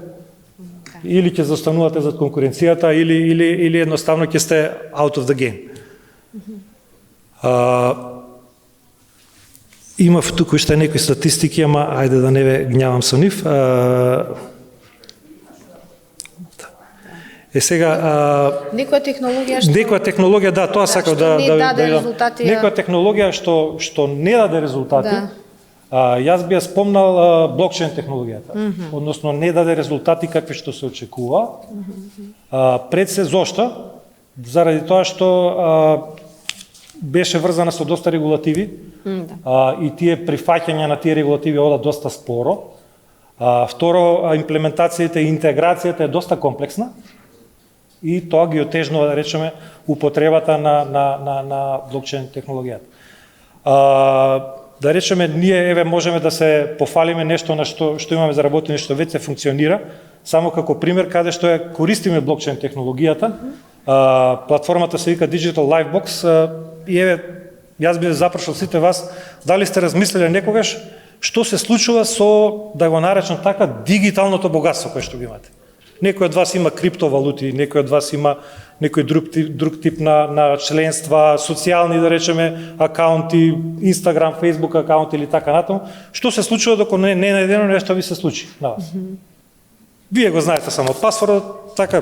или ќе застанувате зад конкуренцијата, или едноставно ќе сте out of the game. Има туку уште некои статистики, ама ајде да не ве гнјавам со нив. Сега некоја технологија, да, тоа сакав да резултати. Некоја технологија што не даде резултати. Јас би ја спомнал блокчейн технологијата, односно не даде резултати какви што се очекува. Пред се зошто? Заради тоа што беше врзана со доста регулативи и тие прифаќања на тие регулативи одат доста споро. Второ, имплементацијата и интеграцијата е доста комплексна и тоа ги отежнува, да речеме, употребата на блокчейн технологијата. Да речеме, ние можеме да се пофалиме нешто на што имаме заработено, нешто веќе функционира, само како пример каде што користиме блокчейн технологијата. Платформата се вика Digital Livebox и јас би запрашал сите вас, дали сте размислиле некогаш што се случува со, да го наречам така, дигиталното богатство кое што го имате. Некој од вас има криптовалути, некој од вас има некој друг тип на членства, социјални, да речеме, акаунти, Instagram, Facebook акаунти или така натаму. Што се случува докато не е најдено нешто ви се случи на вас? Вие го знаете само пасвордот, така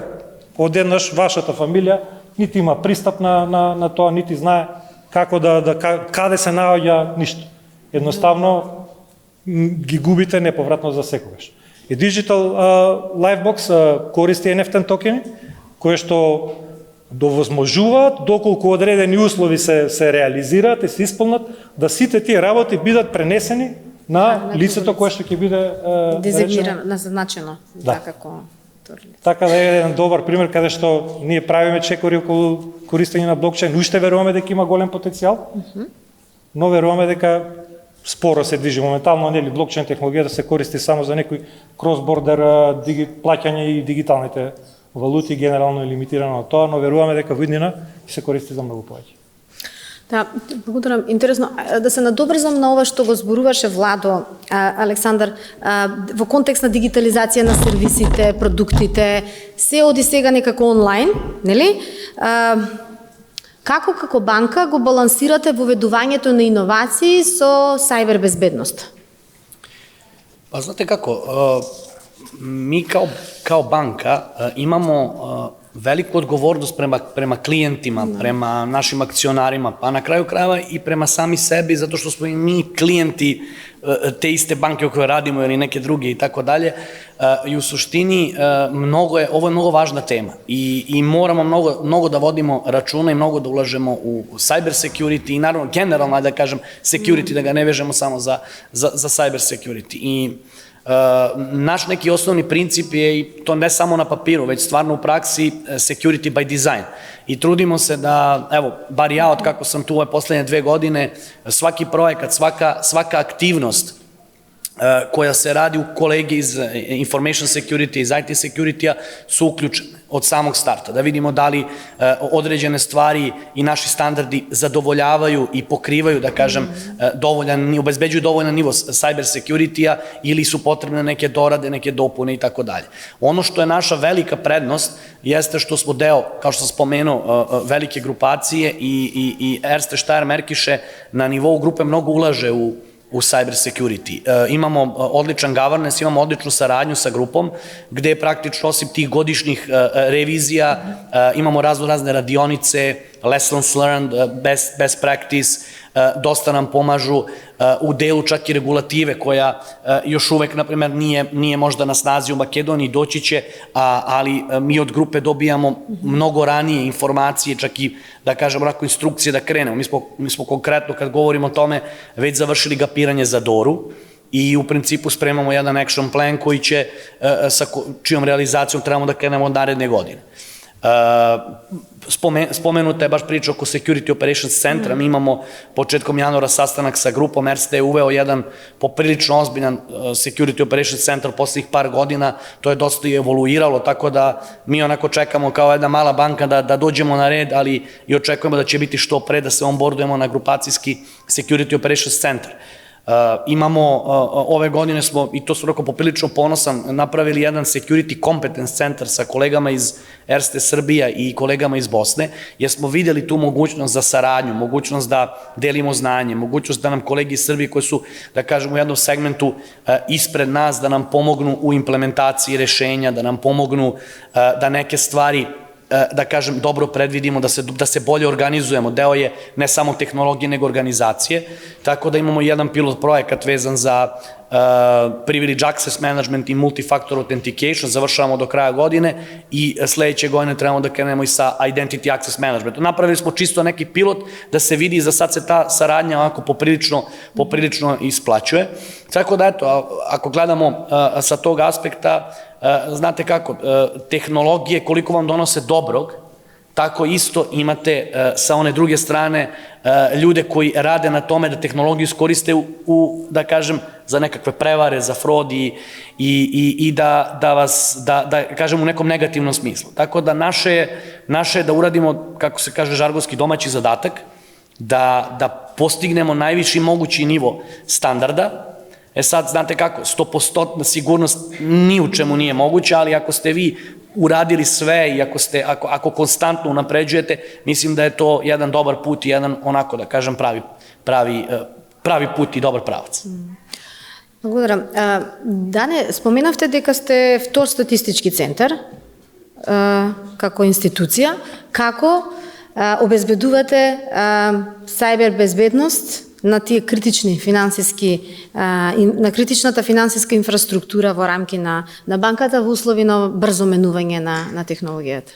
одеднаш вашата фамилија нити има пристап на тоа, нити знае како каде се наоѓа ништо. Едноставно ги губите неповратно за секогаш. И Digital Livebox користи NFT токени, кои што довозможуваат, доколку одредени услови се реализираат и се исполнат, да сите тие работи бидат пренесени на лицето кое што ќе биде дизајнирано, назначено. Така да е еден добар пример каде што ние правиме чекори околу користење на блокчейн. Уште веруваме дека има голем потенцијал, но веруваме дека споро се движи. Моментално нели блокчейн технологијата се користи само за некои кросбордер плаќање и дигиталните валути, генерално е лимитирано на тоа, но веруваме дека во иднина ќе се користи за многу повеќе. Да, благодарам. Интересно, да се надобрзам на ова што го зборуваше Владо, Александар, во контекст на дигитализација на сервисите, продуктите, се оди сега некако онлайн, нели? Како банка го балансирате воведувањето на иновации со сајбер безбедност? Па знаете како, ми као банка имамо велика одговорност према клиентима, према нашим акционарима, па на крају крајава и према сами себе, затоа што сме и ми клиенти te iste banke o kojoj radimo ili neke druge i tako dalje. I u suštini ovo je mnogo važna tema i moramo mnogo da vodimo računa i mnogo da ulažemo u cyber security i naravno generalno, da kažem, security, da ga ne vežemo samo za cyber security. I naš neki osnovni princip je, i to ne samo na papiru, već stvarno u praksi, security by design. I trudimo se da, evo, bar ja od kako sam tu ove poslednje 2 godine, svaki projekat, svaka aktivnost koja se radi u kolegi iz information security, iz IT security-a su uključene od samog starta, da vidimo da li određene stvari i naši standardi zadovoljavaju i pokrivaju, da kažem, obezbeđuju dovoljan nivo cyber security-a ili su potrebne neke dorade, neke dopune i tako dalje. Ono što je naša velika prednost jeste što smo deo, kao što sam spomenuo, velike grupacije i Erste Steiermärkische na nivou grupe mnogo ulaže u cyber security. Imamo odličan governance, imamo odličnu saradnju sa grupom, gde praktično osim tih godišnjih revizija imamo razne radionice, lessons learned, best practice, dosta nam pomažu u delu čak i regulative koja još uvek, na primer, nije možda na snazi u Makedoniji, doći će, ali mi od grupe dobijamo mnogo ranije informacije, čak i, da kažem, onako instrukcije da krenemo. Mi smo konkretno, kad govorimo o tome, već završili gapiranje za Doru i u principu spremamo jedan action plan koji će, sa čijom realizacijom trebamo da krenemo od naredne godine. Spomenuta je baš priča oko Security Operations Centra. Mi imamo početkom januara sastanak sa grupom. Erste je uveo jedan poprilično ozbiljan Security Operations Centar poslednjih par godina. To je dosta i evoluiralo, tako da mi onako čekamo kao jedna mala banka da dođemo na red, ali i očekujemo da će biti što pre da se onboardujemo na grupacijski Security Operations Centar. Imamo, ove godine smo, i to su rekao poprilično ponosan, napravili jedan Security Competence Center sa kolegama iz Erste Srbija i kolegama iz Bosne, jer smo vidjeli tu mogućnost za saradnju, mogućnost da delimo znanje, mogućnost da nam kolegi iz Srbije koji su, da kažem, u jednom segmentu ispred nas, da nam pomognu u implementaciji rešenja, da nam pomognu da neke stvari, da kažem, dobro predvidimo, da se bolje organizujemo. Deo je ne samo tehnologije, nego organizacije. Tako da imamo jedan pilot projekat vezan za privilege access management i multifactor authentication, završavamo do kraja godine i sledeće godine trebamo da krenemo i sa identity access management. Napravili smo čisto neki pilot da se vidi, za sad se ta saradnja ovako poprilično isplaćuje. Tako da, eto, ako gledamo sa tog aspekta, znate kako, tehnologije koliko vam donose dobrog, tako isto imate sa one druge strane ljude koji rade na tome da tehnologiju iskoriste da kažem, za nekakve prevare, za fraud i da vas, da kažem, u nekom negativnom smislu. Tako da naše je da uradimo, kako se kaže žargonski, domaći zadatak, da postignemo najviši mogući nivo standarda. Sad, znate kako, 100% sigurnost ni u čemu nije moguća, ali ako ste vi uradili sve i ako konstantno unapređujete, mislim da je to jedan dobar put i jedan, onako da kažem, pravi put i dobar pravac. Благодарам. Дане, споменавте дека сте втор статистички центар како институција. Како обезбедувате сајбер безбедност на тие критични финансиски, на критичната финансиска инфраструктура во рамки на банката во услови на брзо менување на технологијата?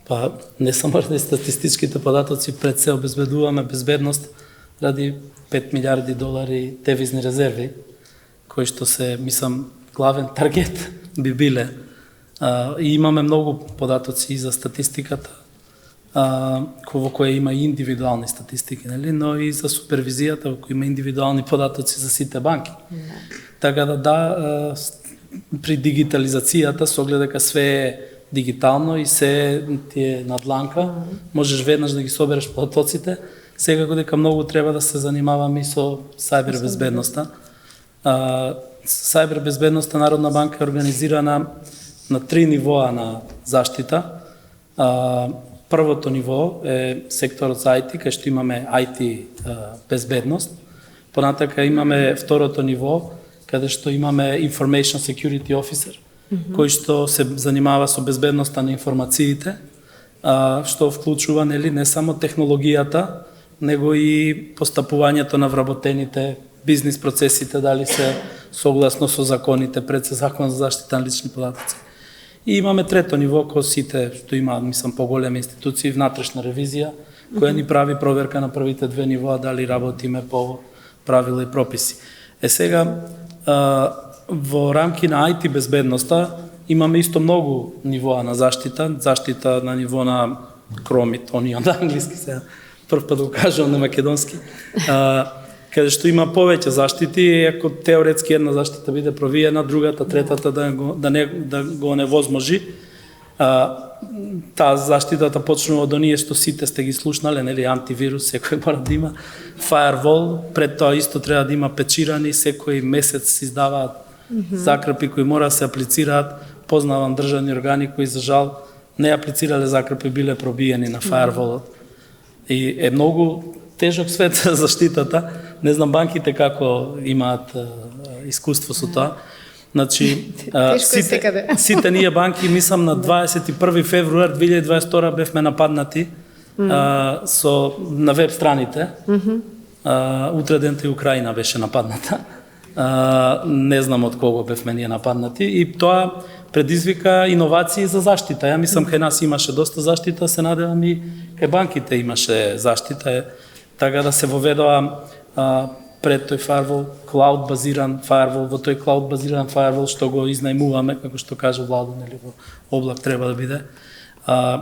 Па, не само ради статистичките податоци, пред се обезбедуваме безбедност ради $5 милиарди девизни резерви, кои што се, мислам, главен таргет би биле. И имаме многу податоци за статистиката, во која има и индивидуални статистики, но и за супервизијата, во која има индивидуални податоци за сите банки. Така да, при дигитализацијата, со оглед дека све е дигитално и се ти е на дланка, можеш веднаш да ги собереш податоците, секако дека многу треба да се занимаваме и со сајбер безбедноста. Сајбер безбедноста Народна банка е организирана на 3 нивоа на заштита. Првото ниво е секторот за IT, кај што имаме IT безбедност. Понатака имаме второто ниво, каде што имаме Information Security Officer, кој што се занимава со безбедноста на информациите, што вклучува не само технологијата, него и постапувањето на вработените бизнис процесите дали се согласно со законите пред Закон за заштита на лични податоци. И имаме трето ниво, кој сите што имаат, мислам, поголеми институции, внатрешна ревизија, која ни прави проверка на првите две нивоа дали работиме по правила и прописи. Сега, во рамки на IT безбедноста имаме исто многу нивоа на заштита на ниво на Chromit, они на англиски сега, прв пат го кажам на македонски, каде што има повеќе заштити, ако теоретски една заштита биде провиена, другата, третата да го невозможи, таа заштитата почнува од оние што сите сте ги слушнале, нели, антивирус, секој мора да има, firewall, пред тоа исто треба да има печирани, секој месец издаваат закрпи кои мора да се аплицираат. Познавам државни органи кои за жал не аплицирале закрпи, биле пробиени на firewall-от. И е многу тежок свет за заштитата. Не знам банките како имаат искуство со тоа. Значи, сите ние банки, мислам на 21 февруар 2022 бевме нападнати на веб страните. Утре дента и Украина беше нападната. Не знам од кого бевме ние нападнати. И тоа предизвика иновации за заштита. Ја мислам кај нас имаше доста заштита, се надевам и кај банките имаше заштита. Така да се воведоа пред тој firewall, cloud базиран firewall, во тој cloud базиран firewall што го изнајмуваме, како што кажа Владо, нели, во облак треба да биде,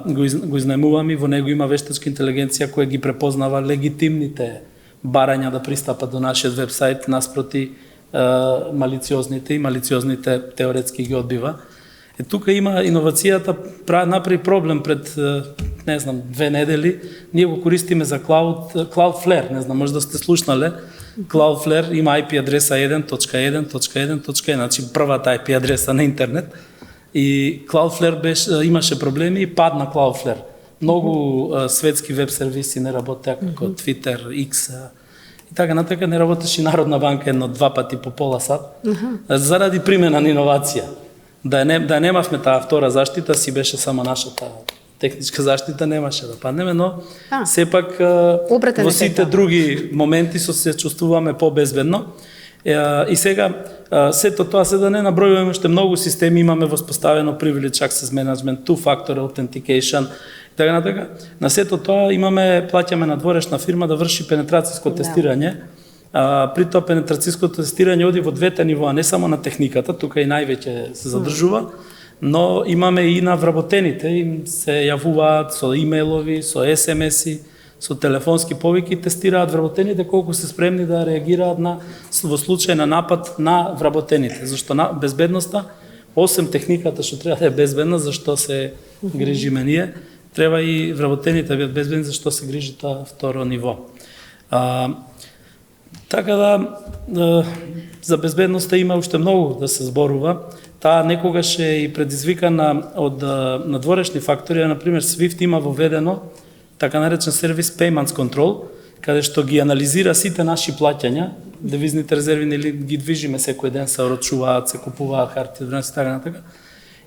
го изнајмуваме и во него има вештачка интелигенција која ги препознава легитимните барања да пристапат до нашиот вебсайт наспроти малициозните и малициозните теоретски ги одбива. Тука има иновацијата, направи проблем пред, не знам, 2 недели. Ние го користиме за Cloudflare, не знам, може да сте слушнале. Cloudflare има IP адреса 1.1.1.1, значи првата IP адреса на интернет. И Cloudflare имаше проблеми и падна Cloudflare. Многу светски веб сервиси не работеа, како Twitter, X и така натака. Не работеше и Народна банка 1-2 пати по пола сат, заради примена на иновација. Да немавме таа втора заштита, си беше само нашата техничка заштита, немаше да паднеме, но сепак во сите други моменти се чувствуваме по-безбедно. И сега, сето тоа се да не набројуваме, уште многу системи имаме воспоставено, Privileged Access Management, Two-Factor Authentication, така натака. На сето тоа плаќаме на дворешна фирма да врши пенетрацијско тестирање. При тоа пенетрацијското тестирање оди во двете нивоа, не само на техниката, тука и највеќе се задржува, но имаме и на вработените, им се јавуваат со имејлови, со SMS-и, со телефонски повики, тестираат вработените колку се спремни да реагираат во случај на напад на вработените. Зашто безбедноста, осем техниката што треба да е безбедна, зашто се грижиме ние, треба и вработените да бидат безбедни, зашто се грижи тоа второ ниво. Така да, за безбедноста има уште многу да се зборува. Таа некогаш е и предизвикана од надворешни фактори, например SWIFT има воведено така наречен сервис Payments Control, каде што ги анализира сите наши плаќања, девизните резерви нели ги движиме секој ден, се орочуваат, се купуваат харти, така натака,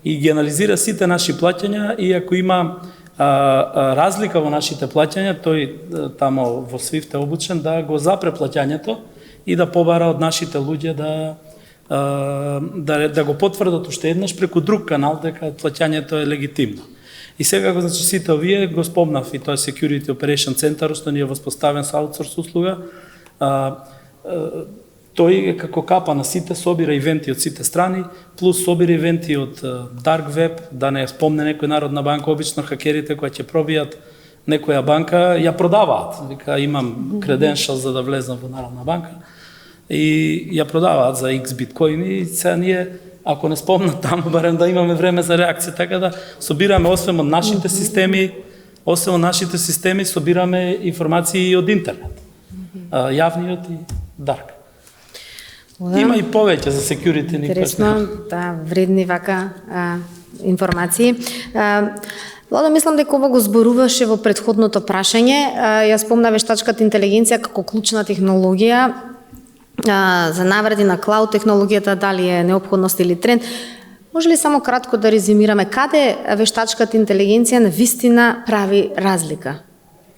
и ги анализира сите наши плаќања и ако има разлика во нашите плаќања, тој тамо во SWIFT е обучен да го запре плаќањето и да побара од нашите луѓе да го потврдат уште еднаш преку друг канал дека плаќањето е легитимно. И сега, значи, сите овие го спомнав и тоа Security Operation Center, што ни е воспоставен со аутсорс услуга. Тој е како капа на сите, собира ивенти од сите страни, плюс собира ивенти од Dark Web, да не спомне некој Народна банка, обично хакерите кои ќе пробијат некоја банка, ја продаваат. Вика, имам credential за да влезам во Народна банка и ја продаваат за X биткоини и сега ние, ако не спомнат таму, барем да имаме време за реакција, така да собираме освен од нашите системи, собираме информации и од интернет. Јавниот и Dark. Има и повеќе за security. Интересно, да, вредни вака информации. Владо, мислам дека ова го зборуваше во претходното прашање. Ја спомна вештачката интелигенција како клучна технологија за навреди на клауд технологијата, дали е неопходност или тренд. Може ли само кратко да резимираме каде вештачката интелигенција на вистина прави разлика?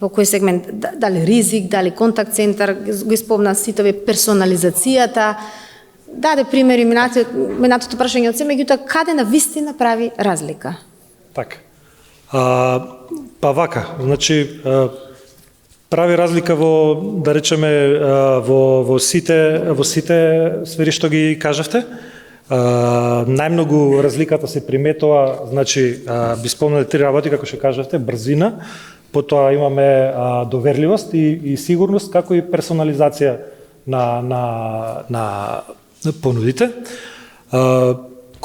во кој сегмент, дали ризик, дали контакт центар, го спомна сите овие персонализацијата, даде примери минатото прашање од се, меѓутоа каде на вистина прави разлика? Така. Па вака, значи прави разлика во, да речеме, во сите сфери што ги кажавте. Најмногу разликата се приметува, значи би спомнале три работи како што кажавте, брзина, потоа имаме доверливост и сигурност, како и персонализација на понудите.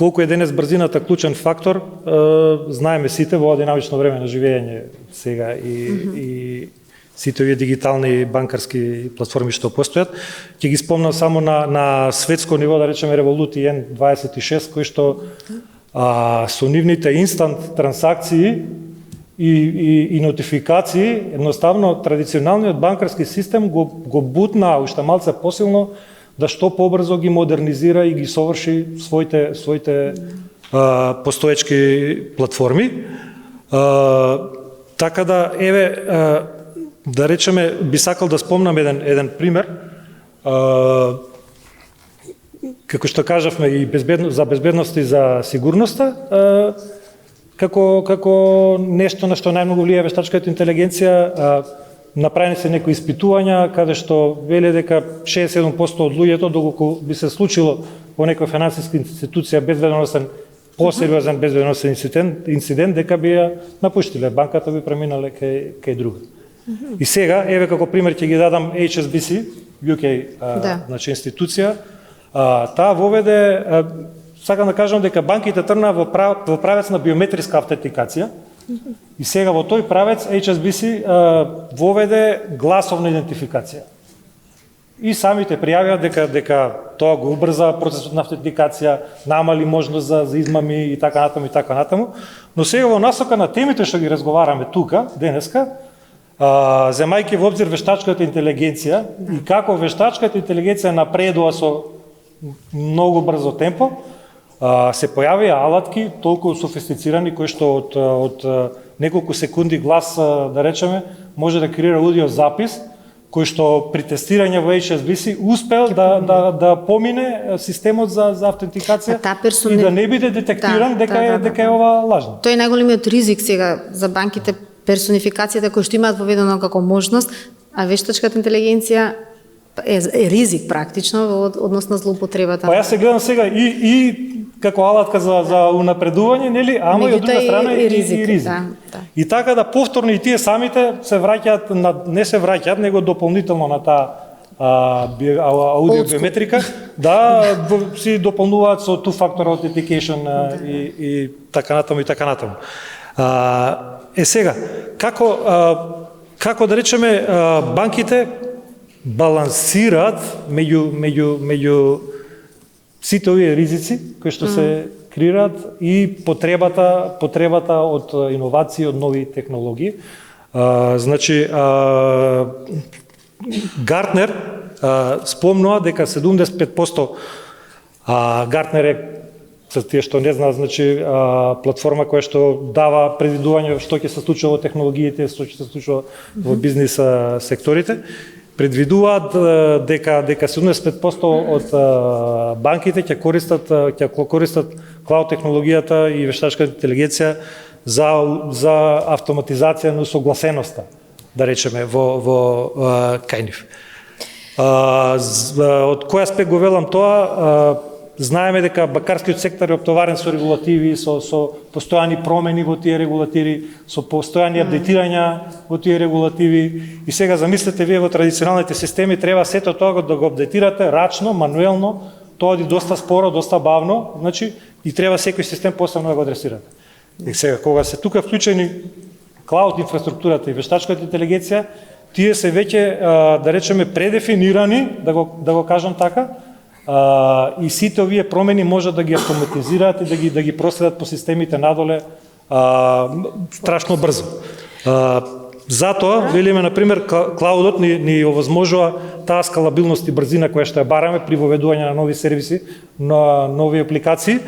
Колку е денес брзината клучен фактор, знаеме сите во динамично време на живење сега и сите овие дигитални банкарски платформи што постојат. Ќе ги спомнам само на светско ниво, да речеме Revolut и N26, кои што со нивните инстант трансакции и нотификации, едноставно традиционалниот банкарски систем го бутна уште малце посилно да што побрзо ги модернизира и ги соврши своите постоечки платформи. Така да, еве, да речеме, би сакал да спомнам еден пример. Како што кажавме и за безбедност и за сигурноста, како нешто на што најмногу влијае вештачката интелигенција, направени се некои испитувања каде што вели дека 67% од луѓето, доколку би се случило во некоја финансиска институција посериозен безбедносен инцидент, дека би ја напуштиле банката, би преминале кај друга. И сега, еве како пример ќе ги дадам HSBC, UK, значи институција, таа воведе, сакам да кажам дека банките тргнаа во правец на биометриска автентикација, и сега во тој правец HSBC воведе гласовна идентификација. И самите пријавија дека тоа го убрза процесот на автентикација, намали можност за измами и така натаму. Но сега во насока на темите што ги разговараме тука денеска, земајќи во обзир вештачката интелигенција и како вештачката интелигенција напредува со многу брзо темпо, се појавија алатки толку софистицирани кои што од неколку секунди глас, да речеме, може да креира аудио запис, кој што при тестирање во HSBC успел да помине системот за автентикација и да не биде детектиран дека е ова лажно. Тој е најголемиот ризик сега за банките, персонификацијата кој што имаат воведено како можност, а вештачката интелигенција е ризик практично во однос на злоупотребата. Па јас се гледам сега и како алатка за унапредување, нели, ама и од друга страна и ризик. Да. И така да повторно и тие самите се враќаат не се враќаат, него дополнително на таа аудиобиометрика, да си дополнуваат со two-factor authentication и така натаму. Сега, како да речеме банките балансираат меѓу сите овие ризици кои што се креираат и потребата од иновации, од нови технологии. Значи, Гартнер спомнува дека 75% Гартнер е, за тие што не знаат, значи платформа која што дава предвидување што ќе се случува во технологиите, што ќе се случува во бизнис секторите. Предвидуваат дека 75% од банките ќе користат клауд технологијата и вештачката интелигенција за автоматизација на усогласеноста, да речеме, во кај нив. Од кој аспект го велам тоа? Знаеме дека банкарскиот сектор е оптоварен со регулативи, со постојани промени во тие регулативи, со постојани апдейтирања во тие регулативи. И сега замислете, вие во традиционалните системи треба сето тоа да го апдейтирате рачно, мануелно, тоа оди доста споро, доста бавно, значи и треба секој систем посебно да го адресирате. И сега кога се тука вклучени клауд инфраструктурата и вештачката интелигенција, тие се веќе, да речеме, предефинирани, да го кажам така, и сите овие промени можат да ги автоматизираат и да ги проследат по системите надоле страшно брзо. Затоа, велиме, например, клаудот ни овозможува таа скалабилност и брзина која што ја бараме при воведување на нови сервиси, на нови апликации,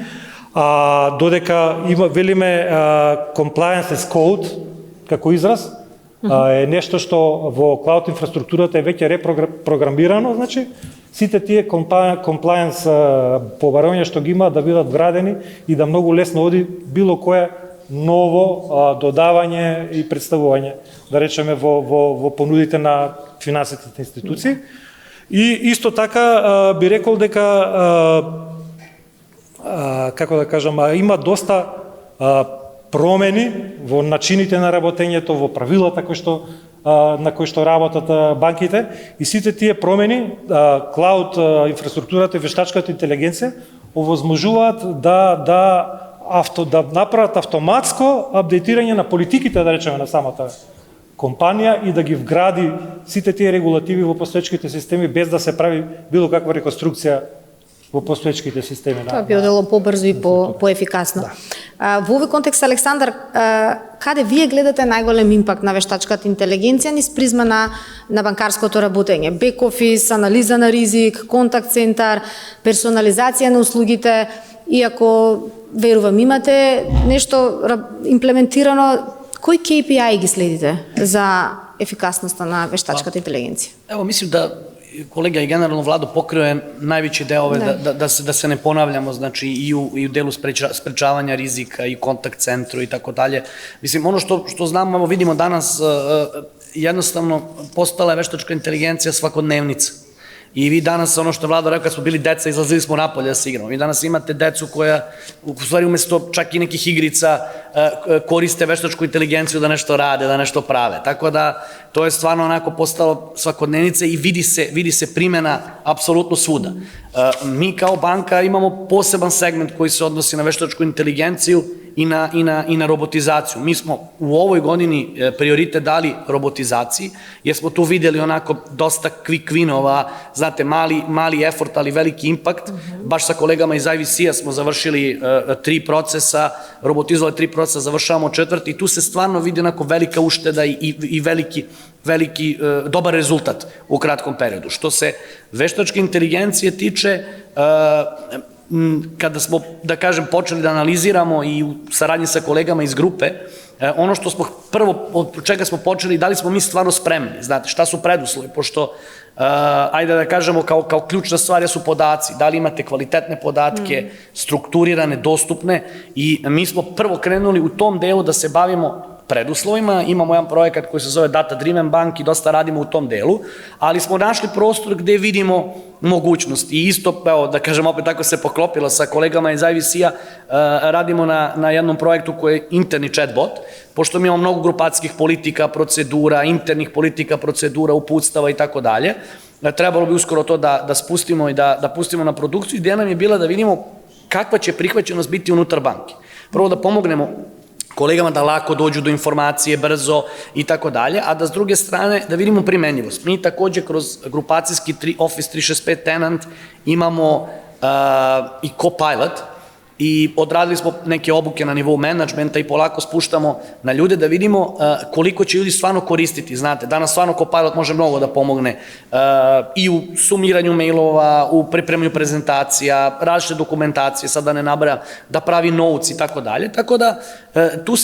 додека велиме compliance as code како израз, е нешто што во клауд инфраструктурата е веќе репрограмирано, значи сите тие compliance побарања што ги има да бидат вградени и да многу лесно оди било кое ново додавање и представување, да речеме во понудите на финансиските институции. И исто така би рекол дека како да кажам, има доста промени во начините на работењето, во правилата на кои што работат банките, и сите тие промени, клауд инфраструктурата и вештачката интелигенција овозможуваат да направат автоматско апдейтирање на политиките, да речеме, на самата компанија и да ги вгради сите тие регулативи во постоечките системи без да се прави било каква реконструкција во постоечките системи. Тоа би одело побрзо и поефикасно. Во овој контекст, Александар, каде вие гледате најголем импакт на вештачката интелигенција низ призма на банкарското работење? Бек офис, анализа на ризик, контакт центар, персонализација на услугите, иако верувам имате нешто имплементирано, кои KPI ги следите за ефикасноста на вештачката интелигенција? Ево, мислим да колега и генерално Владо покрио највеќи деове да се не понављамо, значи и у делу спречавања ризика и контакт центру и тако дале. Мислим, оно што знамо, ево видимо данас, едноставно постала е вештачка интелигенција свакодневница. И ви данас, оно што Владо рекao, смо били деца, излазили смо наполе да се играмо. Ви данас имате децу која, у ствари, уместо чак и неких игрица, користе вештачку интелигенцiju да нешто раде, да нешто праве. Така да, тоа е стварно онако постало свакодневница и види се примена апсолутно свуда. Ми као банка имамо посебан сегмент кој се односи на вештачку интелигенцiju и на роботизацiju. Mi smo u ovoj godini prioritet dali robotizaciji, jer smo tu videli onako dosta quick winova, znate, mali effort, ali veliki impact. Baš sa kolegama iz IVC-a smo završili 3 procesa, robotizovali 3 procesa, završavamo 4. i tu se stvarno vidi onako velika ušteda i veliki dobar rezultat u kratkom periodu. Što se veštačke inteligencije tiče, kada smo, da kažem, počeli da analiziramo i u saradnji sa kolegama iz grupe, ono što smo prvo, od čega smo počeli, da li smo mi stvarno spremni, znate, šta su preduslovi, pošto, ajde da kažemo, kao ključna stvar su podaci, da li imate kvalitetne podatke, strukturirane, dostupne, i mi smo prvo krenuli u tom delu da se bavimo preduslovima. Imamo jedan projekat koji se zove Data Driven Bank i dosta radimo u tom delu, ali smo našli prostor gde vidimo mogućnost. I isto, evo, da kažem, opet tako se poklopilo sa kolegama iz IVC-a, radimo na jednom projektu koji je interni chatbot, pošto mi imamo mnogo grupacijskih politika, procedura, internih politika, procedura, uputstava i tako dalje. Trebalo bi uskoro to da spustimo i da pustimo na produkciju. Ideja nam je bila da vidimo kakva će prihvaćenost biti unutar banke. Prvo da pomognemo kolegama da lako dođu do informacije, brzo i tako dalje, a da s druge strane da vidimo primenjivost. Mi takođe kroz grupacijski Office 365 tenant imamo i Copilot i odradili smo neke obuke na nivou menadžmenta i polako spuštamo na ljude da vidimo koliko će ljudi stvarno koristiti. Znate, danas stvarno Copilot može mnogo da pomogne i u sumiranju mailova, u pripremanju prezentacija, različite dokumentacije, sad da ne nabrajam, da pravi notes i tako dalje. Tako da tu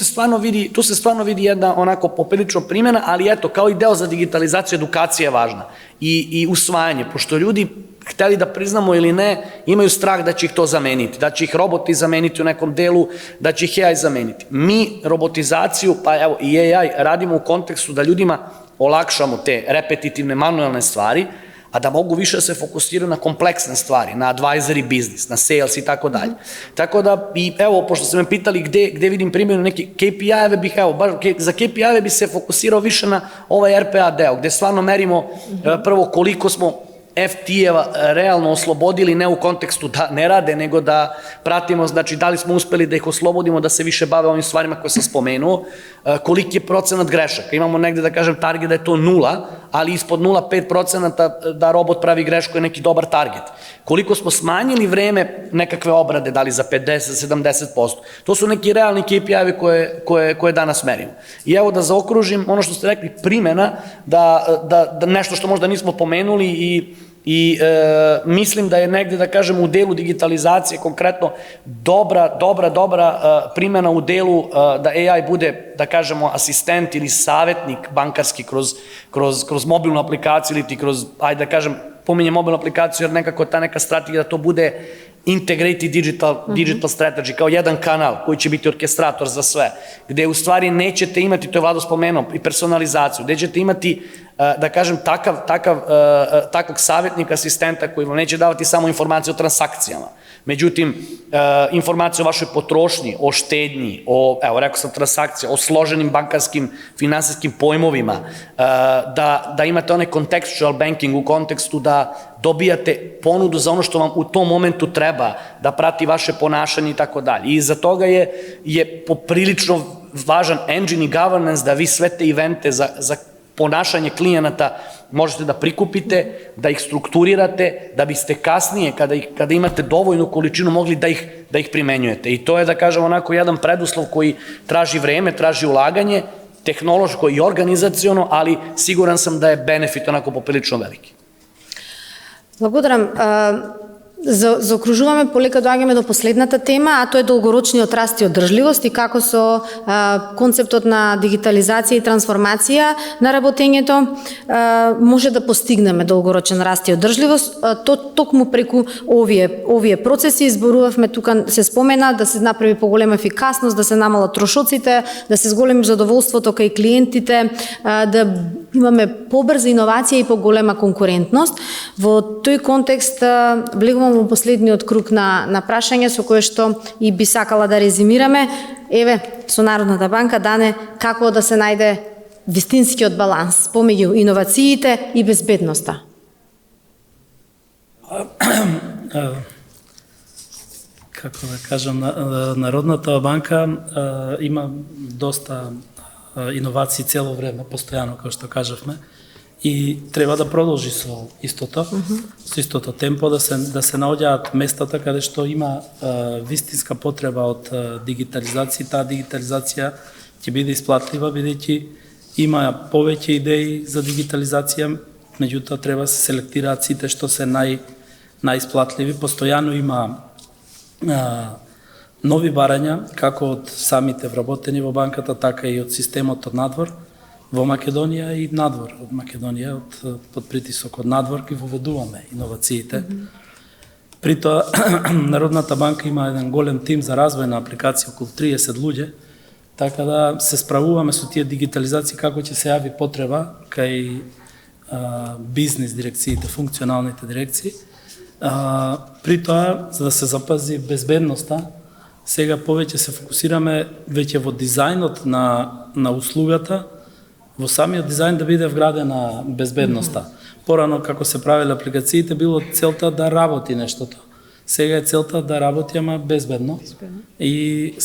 se stvarno vidi jedna onako poprilično primjena, ali eto, kao i deo za digitalizaciju, edukacija je važna i usvajanje, pošto ljudi, hteli da priznamo ili ne, imaju strah da će ih to zameniti, da će ih roboti zameniti u nekom delu, da će ih AI zameniti. Mi robotizaciju, pa evo i AI, radimo u kontekstu da ljudima olakšamo te repetitivne manuelne stvari, a da mogu više da se fokusiraju na kompleksne stvari, na advisory business, na sales i tako dalje. Tako da, i evo, pošto ste me pitali gde vidim primjenu neke KPI-eve bih, evo, baš za KPI-eve bi se fokusirao više na ovaj RPA deo, gde stvarno merimo prvo koliko smo FT-eva realno oslobodili, ne u kontekstu da ne rade, nego da pratimo, znači da li smo uspeli da ih oslobodimo, da se više bave ovim stvarima koje sam spomenuo, koliki je procenat grešaka. Imamo negde, da kažem, target da je to 0, ali ispod 0,5% da robot pravi grešku je neki dobar target. Koliko smo smanjili vreme nekakve obrade, da li za 50-70%. To su neki realni KPI-evi koje danas merimo. I evo da zaokružim ono što ste rekli, primjena, da nešto što možda nismo pomenuli I mislim da je negde, da kažem, u delu digitalizacije konkretno dobra primjena u delu da AI bude, da kažemo, asistent ili savjetnik bankarski kroz mobilnu aplikaciju ili ti kroz, ajde da kažem, pominjem mobilnu aplikaciju jer nekako ta neka strategija da to bude integrated digital strategy, kao jedan kanal koji će biti orkestrator za sve, gde u stvari nećete imati, to je Vlado spomenuo, i personalizaciju, gde ćete imati, da kažem, takvog savjetnika, asistenta koji vam neće davati samo informacije o transakcijama, međutim, informacije o vašoj potrošnji, o štednji, evo, rekao sam transakcija, o složenim bankarskim, finansijskim pojmovima, da imate onaj contextual banking u kontekstu da dobijate ponudu za ono što vam u tom momentu treba, da prati vaše ponašanje i tako dalje. I iza toga je poprilično važan engine i governance da vi sve te evente za ponašanje klijenata možete da prikupite, da ih strukturirate, da biste kasnije, kada imate dovoljnu količinu, mogli da ih primenjujete. I to je, da kažem, onako jedan preduslov koji traži vreme, traži ulaganje, tehnološko i organizaciono, ali siguran sam da je benefit onako poprilično veliki. Благодарам. Заокружуваме, полека доаѓаме до последната тема, а тоа е долгорочниот раст и одржливост и како со концептот на дигитализација и трансформација на работењето може да постигнеме долгорочен раст и одржливост. Токму преку овие процеси изборувавме, тука се спомена да се направи поголема ефикасност, да се намалат трошоците, да се зголеми задоволството кај клиентите, да имаме побрза иновација и поголема конкурентност. Во тој контекст влегувам во последниот круг на прашање со кое што и би сакала да резимираме. Еве, со Народната банка дане како да се најде вистинскиот баланс помеѓу иновациите и безбедноста. Како да кажам, Народната банка има доста иновации цело време, постојано, како што кажавме, и треба да продолжи со истото темпо, да се наоѓаат местата каде што има вистинска потреба од дигитализација. Таа дигитализација ќе биде исплатлива, бидејќи има повеќе идеи за дигитализација, меѓутоа треба се селектираат сите што се најисплатливи. Постојано има нови барања, како од самите вработени во банката, така и од системот од надвор во Македонија и надвор од Македонија, под притисок од надвор ги воведуваме иновациите. При тоа, Народната банка има еден голем тим за развој на апликација, околу 30 луѓе, така да се справуваме со тие дигитализации како ќе се јави потреба кај бизнес дирекциите, функционалните дирекции. При тоа, за да се запази безбедноста, сега повеќе се фокусираме веќе во дизајнот на услугата, во самиот дизајн да биде вградена безбедноста. Порано, како се правеле апликациите, било целта да работи нештото. Сега е целта да работи, ама безбедно. И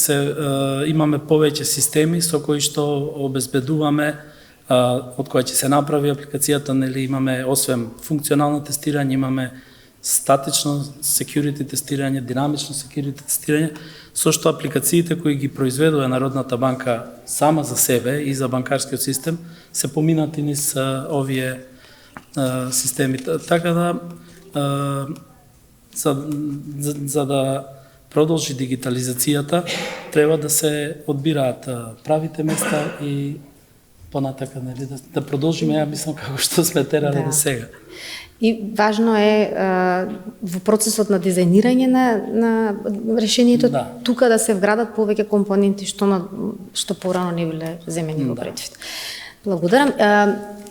имаме повеќе системи со кои што обезбедуваме, од која ќе се направи апликацијата, нели имаме, освен функционално тестирање, имаме статично security тестирање, динамично security тестирање, со што апликациите кои ги произведува Народната банка сама за себе и за банкарскиот систем се поминати низ овие системи. Така да, за да продолжи дигитализацијата, треба да се одбираат правите места и понатака, нели, да продолжиме, ја мислам, како што сме терали до сега. И важно е во процесот на дизајнирање на решението, тука да се вградат повеќе компоненти што порано не биле земени во предвид. Благодарам.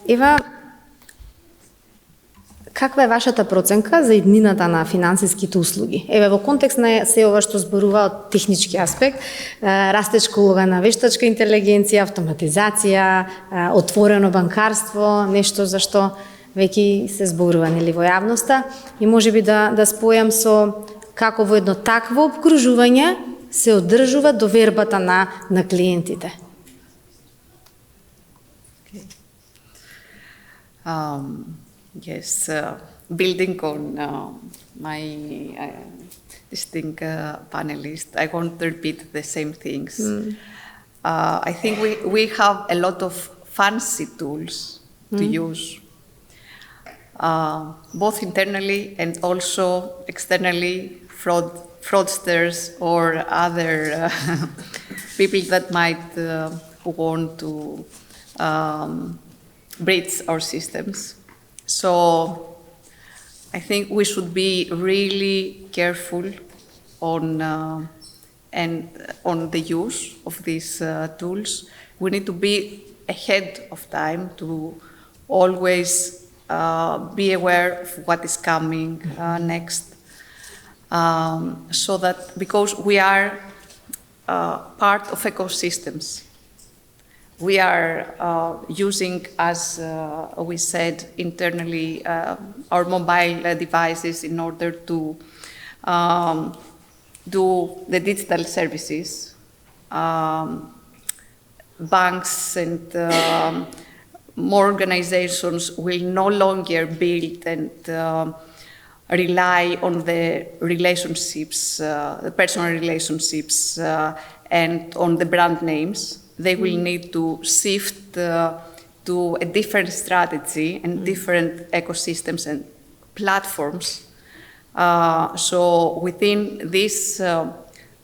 Ева, каква е вашата проценка за иднината на финансиските услуги? Еве, во контекст на се ова што зборува од технички аспект, растечка улога на вештачка интелигенција, автоматизација, отворено банкарство, нешто за што веќе се зборува, нели, во јавноста, и можеби да спојам со како во едно такво обкружување се одржува довербата на клиентите. Yes, building on my distinct panelists, I won't repeat the same things. I think we have a lot of fancy tools to use. both internally and also externally, fraudsters or other people that might want to breach our systems. So I think we should be really careful on the use of these tools. We need to be ahead of time to always be aware of what is coming next. So that, because we are part of ecosystems, we are using, as we said internally, our mobile devices in order to do the digital services. Banks and more organizations will no longer build and rely on the relationships, the personal relationships, and on the brand names. They will need to shift to a different strategy and different ecosystems and platforms. So within these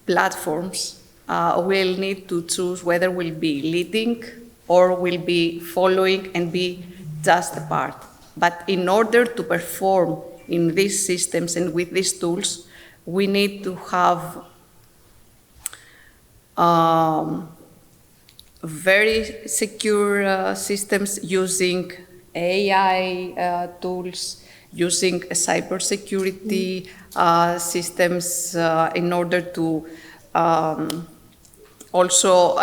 platforms, we'll need to choose whether we'll be leading or we'll be following and be just a part. But in order to perform in these systems and with these tools, we need to have very secure systems using AI tools, using cybersecurity systems in order to also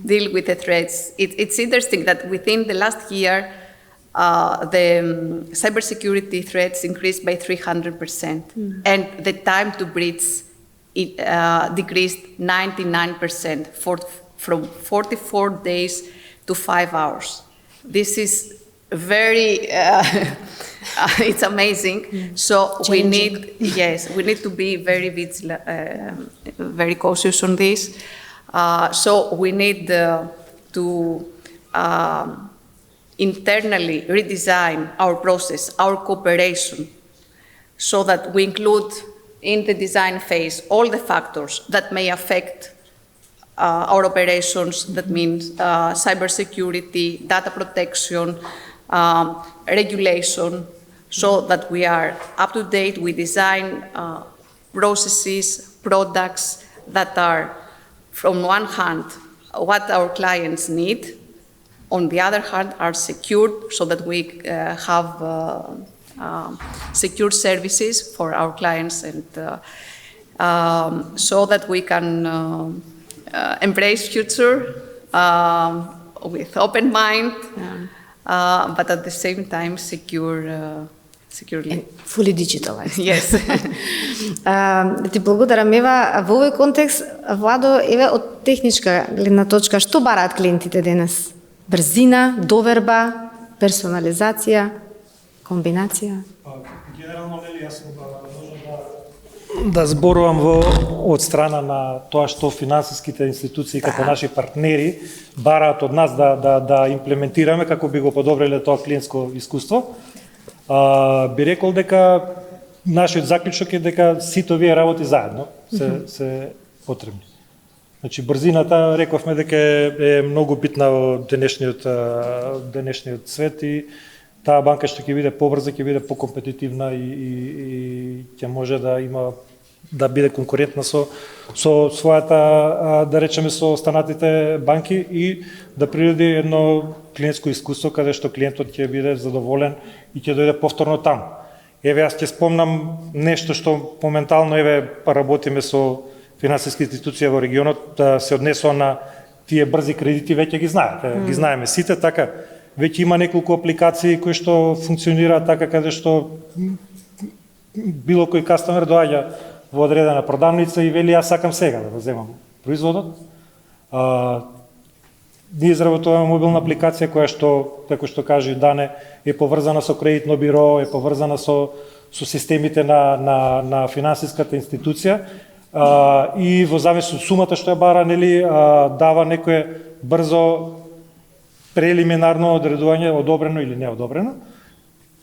deal with the threats. It's interesting that within the last year, the cybersecurity threats increased by 300%, and the time to breach decreased 99%, from 44 days to 5 hours. This is very, it's amazing. So we need, we need to be very vigilant, very cautious on this. So we need to internally redesign our process, our cooperation, so that we include in the design phase all the factors that may affect our operations. That means cybersecurity, data protection, regulation, so that we are up to date. We design processes, products that are, from one hand, what our clients need, on the other hand, are secured, so that we have secure services for our clients, and so that we can embrace future with open mind, but at the same time securely. Fully digitalized. Yes. Да ти благодарам, Ева. Во овој контекст, Владо, еве од техничка гледна точка, што бараат клиентите денес? Брзина, доверба, персонализација, комбинација? Генерално, нели, јас сум да зборувам од страна на тоа што финансиските институции како наши партнери бараат од нас да имплементираме како би го подобриле тоа клиентско искуство. Би рекол дека нашиот заклучок е дека сите овие работи заедно се потребни. Значи, брзината, рековме дека е многу битна во денешниот свет, и таа банка што ќе биде побрза, ќе биде покомпетитивна и ќе може да биде конкурентна со својата, да речеме, со останатите банки, и да природи едно клиентско искуство каде што клиентот ќе биде задоволен и ќе дојде повторно таму. Еве, јас ќе спомнам нешто што моментално работиме со финансиски институции во регионот, да се однесува на тие брзи кредити, веќе ги знаете, ги знаеме сите, така веќе има неколку апликации кои што функционираат така, каде што било кој кастомер доаѓа во одредена продавница и вели, јас сакам сега да го земам производот. Ние изработуваме мобилна апликација која што, како што кажи Дане, е поврзана со кредитно биро, е поврзана со системите на финансиската институција, и во зависност од сумата што ја бара, нели, дава некое брзо прелиминарно одредување, одобрено или неодобрено.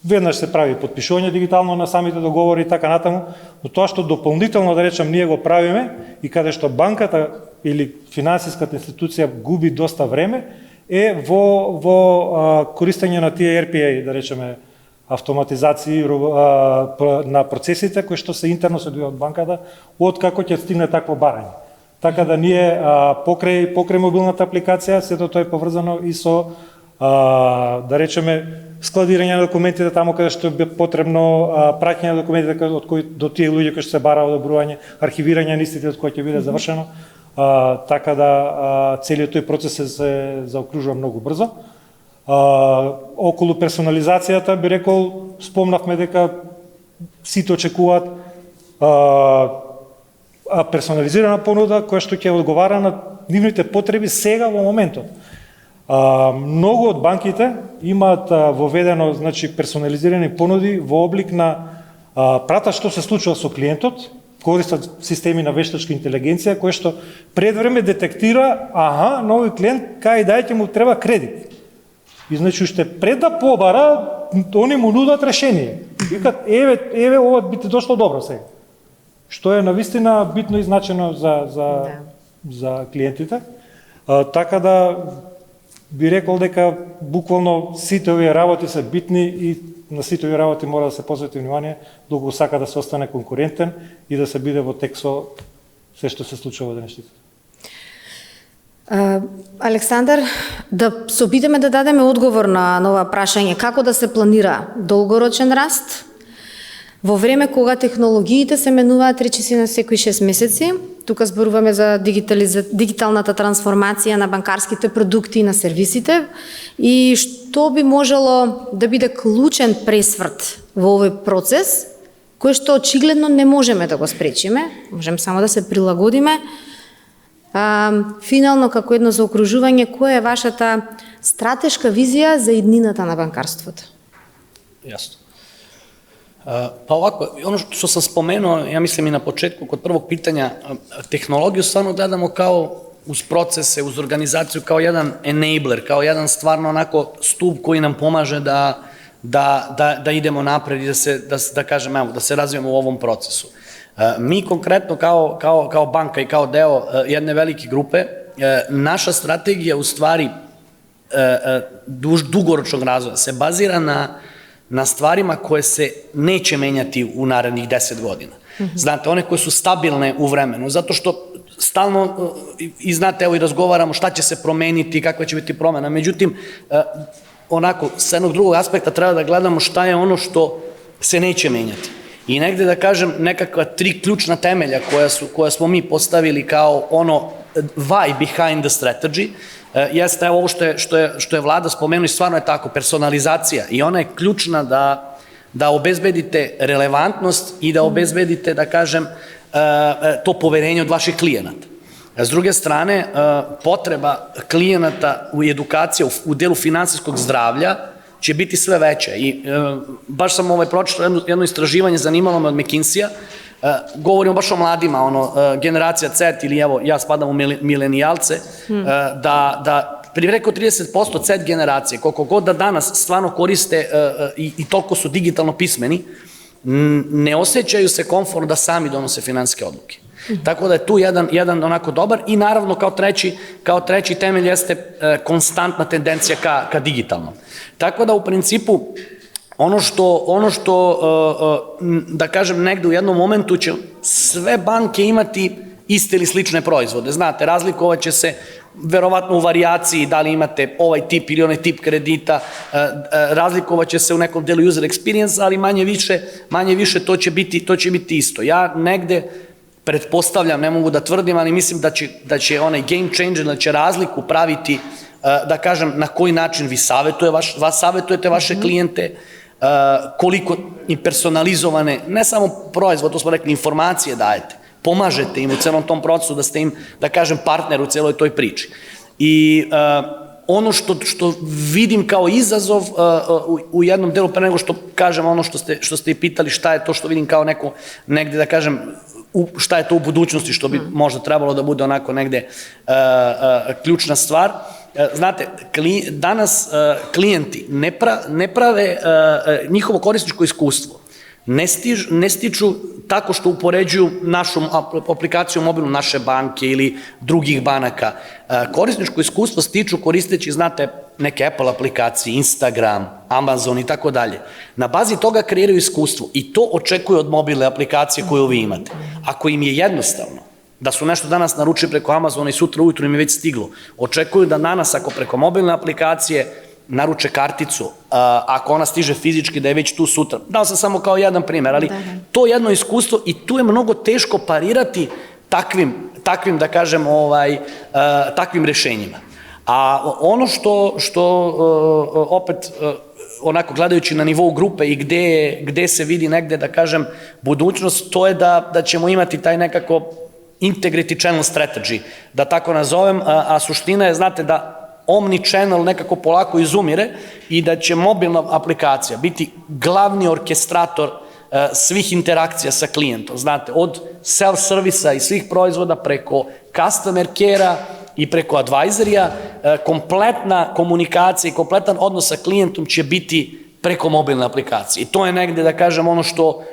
веднаш се прави потпишување дигитално на самите договори и така натаму, но тоа што дополнително да речем ние го правиме и каде што банката или финансиската институција губи доста време е во користење на тие RPA, да речеме, автоматизации на процесите кои што се интерно се одвија од банката од како ќе стигне такво барање. Така да ние покрај мобилната апликација сето тоа е поврзано и со да речеме складирање на документите таму каде што е потребно, праќање на документите од кои до тие луѓе кои што се бара одобрување, архивирање на истите од кои ќе биде завршено, така да целиот тој процес се заокружува многу брзо. Околу персонализацијата би рекол, спомнавме дека сите очекуваат персонализирана понуда која што ќе одговара на нивните потреби сега во моментот. Многу од банките имаат воведено, значи, персонализирани понуди во облик на прата што се случува со клиентот, користат системи на вештачка интелигенција кој што пред време детектира, на овој клиент кај дајте му треба кредит. И значи уште пред да побара, они му нудат решение. Викат еве ова би ти дошло добро сега. Што е навистина битно и значено за клиентите. Така да би рекол дека буквално сите овие работи се битни и на сите овие работи мора да се посвети внимание доколку сака да се остане конкурентен и да се биде во тек со се што се случува во денешните. Александар, да се обидеме да дадеме одговор на ова прашање, како да се планира долгорочен раст во време кога технологиите се менуваат речиси на секои 6 месеци. Тука зборуваме за дигиталната трансформација на банкарските продукти и на сервисите и што би можело да биде клучен пресврт во овој процес, кој што очигледно не можеме да го спречиме, можеме само да се прилагодиме. Финално, како едно заокружување, која е вашата стратешка визија за иднината на банкарството? Јасно. Па овако, оно што сам споменуо, ја мислам и на почетку, код првог питања, технологија стварно гледамо као уз процесе, уз организацију, као еден enabler, као еден стварно онако ступ кој нам помаже да идемо напред и да кажем, ево, да се развијаме во овом процесу. Ми конкретно као банка и као део едне велики групе, наша стратегија уствари дугорочnog развоја се базира на стварима koje se neće menjati u narednih 10 godina. Znate, one koje su stabilne u vremenu, zato što stalno, i znate, evo i razgovaramo šta će se promeniti, kakva će biti promena, međutim, onako, s jednog drugog aspekta treba da gledamo šta je ono što se neće menjati. I negde da kažem nekakva 3 ključna temelja koja smo mi postavili kao ono why behind the strategy, jeste ovo što je vlada spomenula i stvarno je tako, personalizacija i ona je ključna da obezbedite relevantnost i da obezbedite, da kažem, to poverenje od vaših klijenata. S druge strane, potreba klijenata u edukaciji u delu finansijskog zdravlja će biti sve veća i baš sam pročitao jedno istraživanje, zanimalo me od McKinsey-a, govorimo baš o mladima, generacija Z ili evo, ja spadam u milenijalce, da prije rekao 30% Z generacije, koliko god da danas stvarno koriste i toliko su digitalno pismeni, ne osjećaju se komfortno da sami donose finansijske odluke. Tako da je tu jedan onako dobar i naravno kao treći temelj jeste konstantna tendencija ka digitalnom. Tako da u principu ono što, da kažem, negde u jednom momentu će sve banke imati iste ili slične proizvode. Znate, razlikovat će se verovatno u varijaciji da li imate ovaj tip ili onaj tip kredita, razlikovat će se u nekom delu user experience, ali manje više to će biti isto. Ja negde pretpostavljam, ne mogu da tvrdim, ali mislim da će onaj game changer, da će razliku praviti, da kažem, na koji način vi savjetujete vaše klijente, koliko im personalizovane, ne samo proizvod, to smo rekli, informacije dajete, pomažete im u celom tom procesu, da ste im, da kažem, partner u celoj toj priči. I ono što vidim kao izazov u jednom delu, pre nego što kažem ono što ste i pitali šta je to što vidim kao neko negde, da kažem, šta je to u budućnosti što bi možda trebalo da bude onako negde ključna stvar, znate, danas klijenti ne prave njihovo korisničko iskustvo. Ne stiču tako što upoređuju našu aplikaciju mobilnu naše banke ili drugih banaka. Korisničko iskustvo stiču koristeći, znate, neke Apple aplikacije, Instagram, Amazon i tako dalje. Na bazi toga kreiraju iskustvo i to očekuju od mobilne aplikacije koju vi imate. Ako im je jednostavno da su nešto danas naručili preko Amazona i sutra ujutru im je već stiglo, očekuju da danas ako preko mobilne aplikacije naruče karticu, ako ona stiže fizički da je već tu sutra. Dao sam samo kao jedan primer, ali to je jedno iskustvo i tu je mnogo teško parirati takvim da kažem, takvim rešenjima. A ono što opet onako gledajući na nivou grupe i gde se vidi negde da kažem budućnost, to je da ćemo imati taj nekako integrity channel strategy, da tako nazovem, a suština je, znate, da omni-channel nekako polako izumire i da će mobilna aplikacija biti glavni orkestrator svih interakcija sa klijentom. Znate, od self-servisa i svih proizvoda preko customer care-a i preko advisorija, kompletna komunikacija i kompletan odnos sa klijentom će biti preko mobilne aplikacije. I to je negde, da kažem, ono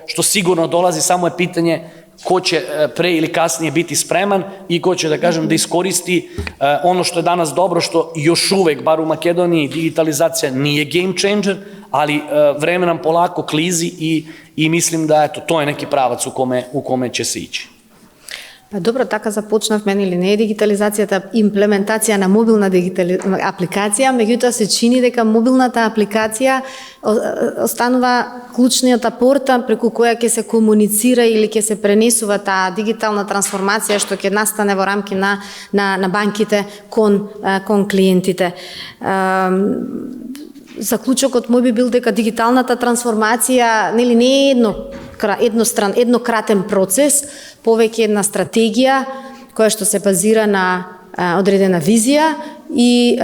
što sigurno dolazi, samo je pitanje ko će pre ili kasnije biti spreman i ko će, da kažem, da iskoristi ono što je danas dobro, što još uvek, bar u Makedoniji, digitalizacija nije game changer, ali vreme nam polako klizi i mislim da to je neki pravac u kome će se ići. Pa добро, така започнавме, или не е дигитализацијата, имплементација на мобилна апликација, меѓутоа се чини дека мобилната апликација останува клучниот порта преку која ќе се комуницира или ќе се пренесува таа дигитална трансформација што ќе настане во рамки на банките кон клиентите. Заклучокот мој би бил дека дигиталната трансформација не е еднократен процес, повеќе една стратегија која што се базира на одредена визија и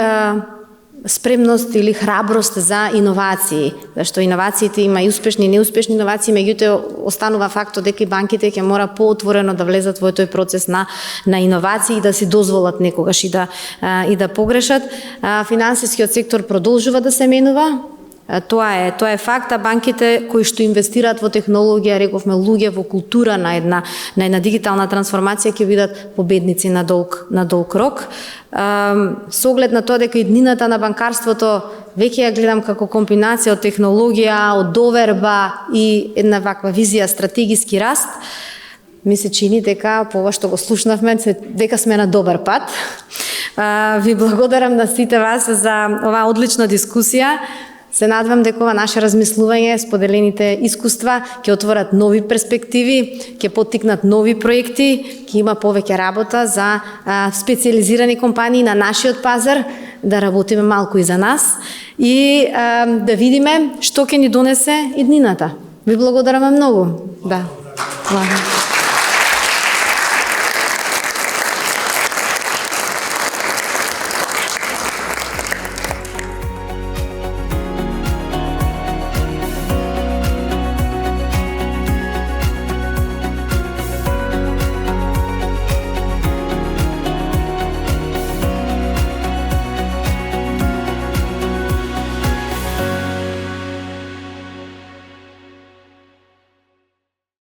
спремност или храброст за иновации, зашто иновациите има и успешни и неуспешни иновации, меѓутоа останува фактот дека и банките ќе мора поотворено да влезат во тој процес на иновации и да си дозволат некогаш и да погрешат. Финансискиот сектор продолжува да се менува. Тоа е факт, а банките кои што инвестираат во технологија, рековме луѓе во култура на една дигитална трансформација ќе бидат победници на долг рок. Со оглед на тоа дека иднината на банкарството веќе ја гледам како комбинација од технологија, од доверба и една ваква визија стратегиски раст, ми се чини дека по ова што го слушнавме, дека сме на добар пат. Ви благодарам на сите вас за оваа одлична дискусија. Се надевам дека ова наше размислување, споделените искуства ќе отворат нови перспективи, ќе поттикнат нови проекти, ќе има повеќе работа за специализирани компании на нашиот пазар, да работиме малку и за нас и да видиме што ќе ни донесе иднината. Ви благодарам многу. Да. Благодарам.